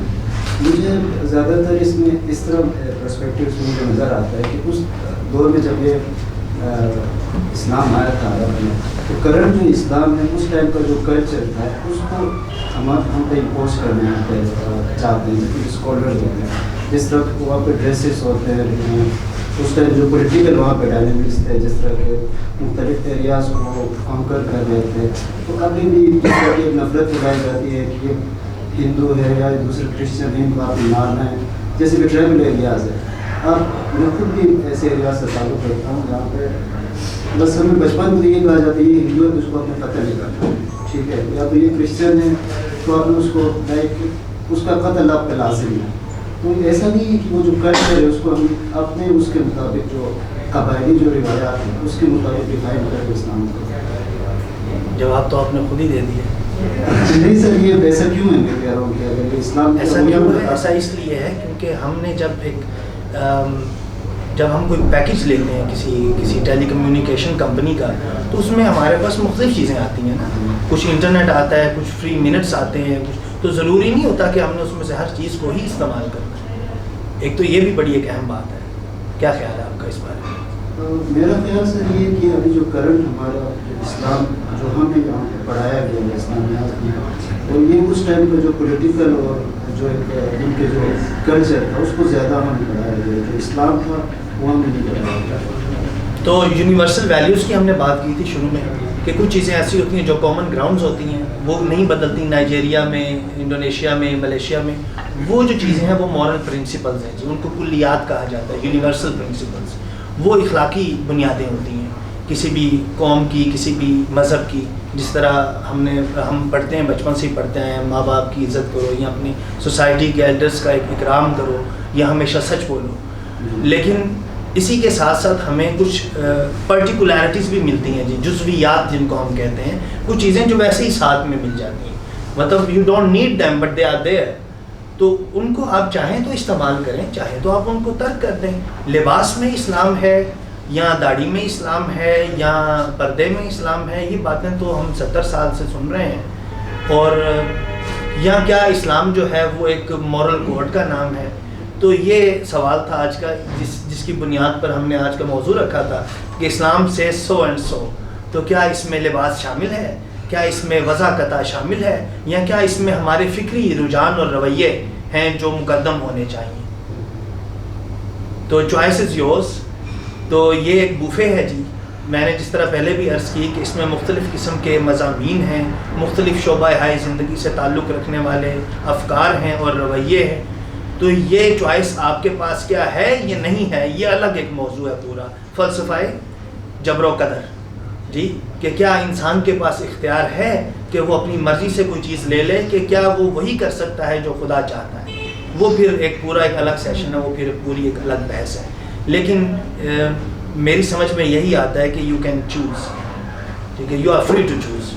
مجھے زیادہ تر اس میں اس طرح پرسپیکٹیو سے مجھے نظر آتا ہے کہ اس دور میں جب یہ اسلام آیا تھا عرب میں, تو کرنٹ جو اسلام ہے اس ٹائم کا جو کلچر تھا اس کو ہم پہ امپوز کرنے چاہتے ہیں. جتنے اسکالرز ہوتے ہیں, جس طرح وہاں پہ ڈریسز ہوتے ہیں, اس ٹائم جو پولیٹیکل وہاں پہ ڈائنامکس تھے, جس طرح کے مختلف ایریاز کو کانکر کر رہے تھے, تو ابھی بھی جس طرح کی نفرت پھیلائی جاتی ہے کہ ہندو ہے یا دوسرے کرسچن ہیں, ان کو آپ نے مارنا ہے, جیسے کہ ٹرائبل ایریاز ہے. اب میں خود بھی ایسے ایریاز سے تعلق رکھتا ہوں جہاں پہ بس ہمیں بچپن میں یہ کہا جاتا ہے یہ ہندو ہے تو اس کو اپنے قتل نہیں کرنا, ٹھیک ہے, یا تو یہ کرسچن ہے تو آپ نے اس کو لائک اس کا قتل آپ پہ لازم ہے. تو ایسا نہیں ہے کہ وہ جو کلچر ہے اس کو ہم اپنے اس کے مطابق جو قبائلی جو روایات ہیں اس کے مطابق ڈیفائن کر کے اسلام کو. جواب تو آپ نے خود ہی دے دیا. نہیں سر, یہ ایسا کیوں ہے میں کہہ رہا ہوں کہ اگر اسلام ایسا کیوں ہے؟ ایسا اس لیے ہے کیونکہ ہم نے جب ہم کوئی پیکیج لیتے ہیں کسی ٹیلی کمیونیکیشن کمپنی کا, تو اس میں ہمارے پاس مختلف چیزیں آتی ہیں نا. کچھ انٹرنیٹ آتا ہے, کچھ فری منٹس آتے ہیں, تو ضروری نہیں ہوتا کہ ہم نے اس میں سے ہر چیز کو ہی استعمال کرنا ہے. ایک تو یہ بھی بڑی ایک اہم بات ہے. کیا خیال ہے آپ کا اس بارے میں؟ میرا خیال سر یہ کہ ابھی جو کرنٹ ہمارا اسلام جو ہمیں یہاں پہ پڑھایا گیا ہے اسلامیات میں, تو یہ اس ٹائم پہ جو پولیٹیکل اور جو ان کے جو کلچر تھا اس کو زیادہ ہمیں پڑھایا گیا, جو اسلام تھا وہ ہمیں نہیں پڑھایا گیا. تو یونیورسل ویلیوز کی ہم نے بات کی تھی شروع میں کہ کچھ چیزیں ایسی ہوتی ہیں جو کامن گراؤنڈز ہوتی ہیں, وہ نہیں بدلتی. نائجیریا میں, انڈونیشیا میں, ملیشیا میں وہ جو چیزیں ہیں وہ مورل پرنسپلز ہیں جی, ان کو کلیات کہا جاتا ہے, یونیورسل پرنسپلز. وہ اخلاقی بنیادیں ہوتی ہیں کسی بھی قوم کی, کسی بھی مذہب کی. جس طرح ہم پڑھتے ہیں, بچپن سے ہی پڑھتے ہیں, ماں باپ کی عزت کرو, یا اپنی سوسائٹی کے ایلڈرس کا ایک اکرام کرو, یا ہمیشہ سچ بولو. لیکن اسی کے ساتھ ساتھ ہمیں کچھ پرٹیکولیرٹیز بھی ملتی ہیں جی, جزویات جن کو ہم کہتے ہیں. کچھ چیزیں جو ویسے ہی ساتھ میں مل جاتی ہیں, مطلب you don't need them but they are there. تو ان کو آپ چاہیں تو استعمال کریں, چاہیں تو آپ ان کو ترک کر دیں. لباس میں اسلام ہے, یا داڑھی میں اسلام ہے, یا پردے میں اسلام ہے, یہ باتیں تو ہم 70 سال سے سن رہے ہیں. اور یا کیا اسلام جو ہے وہ ایک مورل کوڈ کا نام ہے. تو یہ سوال تھا آج کا, جس کی بنیاد پر ہم نے آج کا موضوع رکھا تھا کہ اسلام سے سو اینڈ سو. تو کیا اس میں لباس شامل ہے, کیا اس میں وضاقتہ شامل ہے, یا کیا اس میں ہمارے فکری رجحان اور رویے ہیں جو مقدم ہونے چاہیے. تو چوائس از یورز. تو یہ ایک بوفے ہے جی. میں نے جس طرح پہلے بھی عرض کی کہ اس میں مختلف قسم کے مضامین ہیں, مختلف شعبہ ہائے زندگی سے تعلق رکھنے والے افکار ہیں اور رویے ہیں. تو یہ چوائس آپ کے پاس کیا ہے یہ نہیں ہے, یہ الگ ایک موضوع ہے پورا. فلسفہ جبر و قدر جی, کہ کیا انسان کے پاس اختیار ہے کہ وہ اپنی مرضی سے کوئی چیز لے لے, کہ کیا وہ وہی کر سکتا ہے جو خدا چاہتا ہے. وہ پھر ایک پورا ایک الگ سیشن ہے, وہ پھر پوری ایک الگ بحث ہے. لیکن میری سمجھ میں یہی آتا ہے کہ یو کین چوز, ٹھیک ہے, you are free to choose.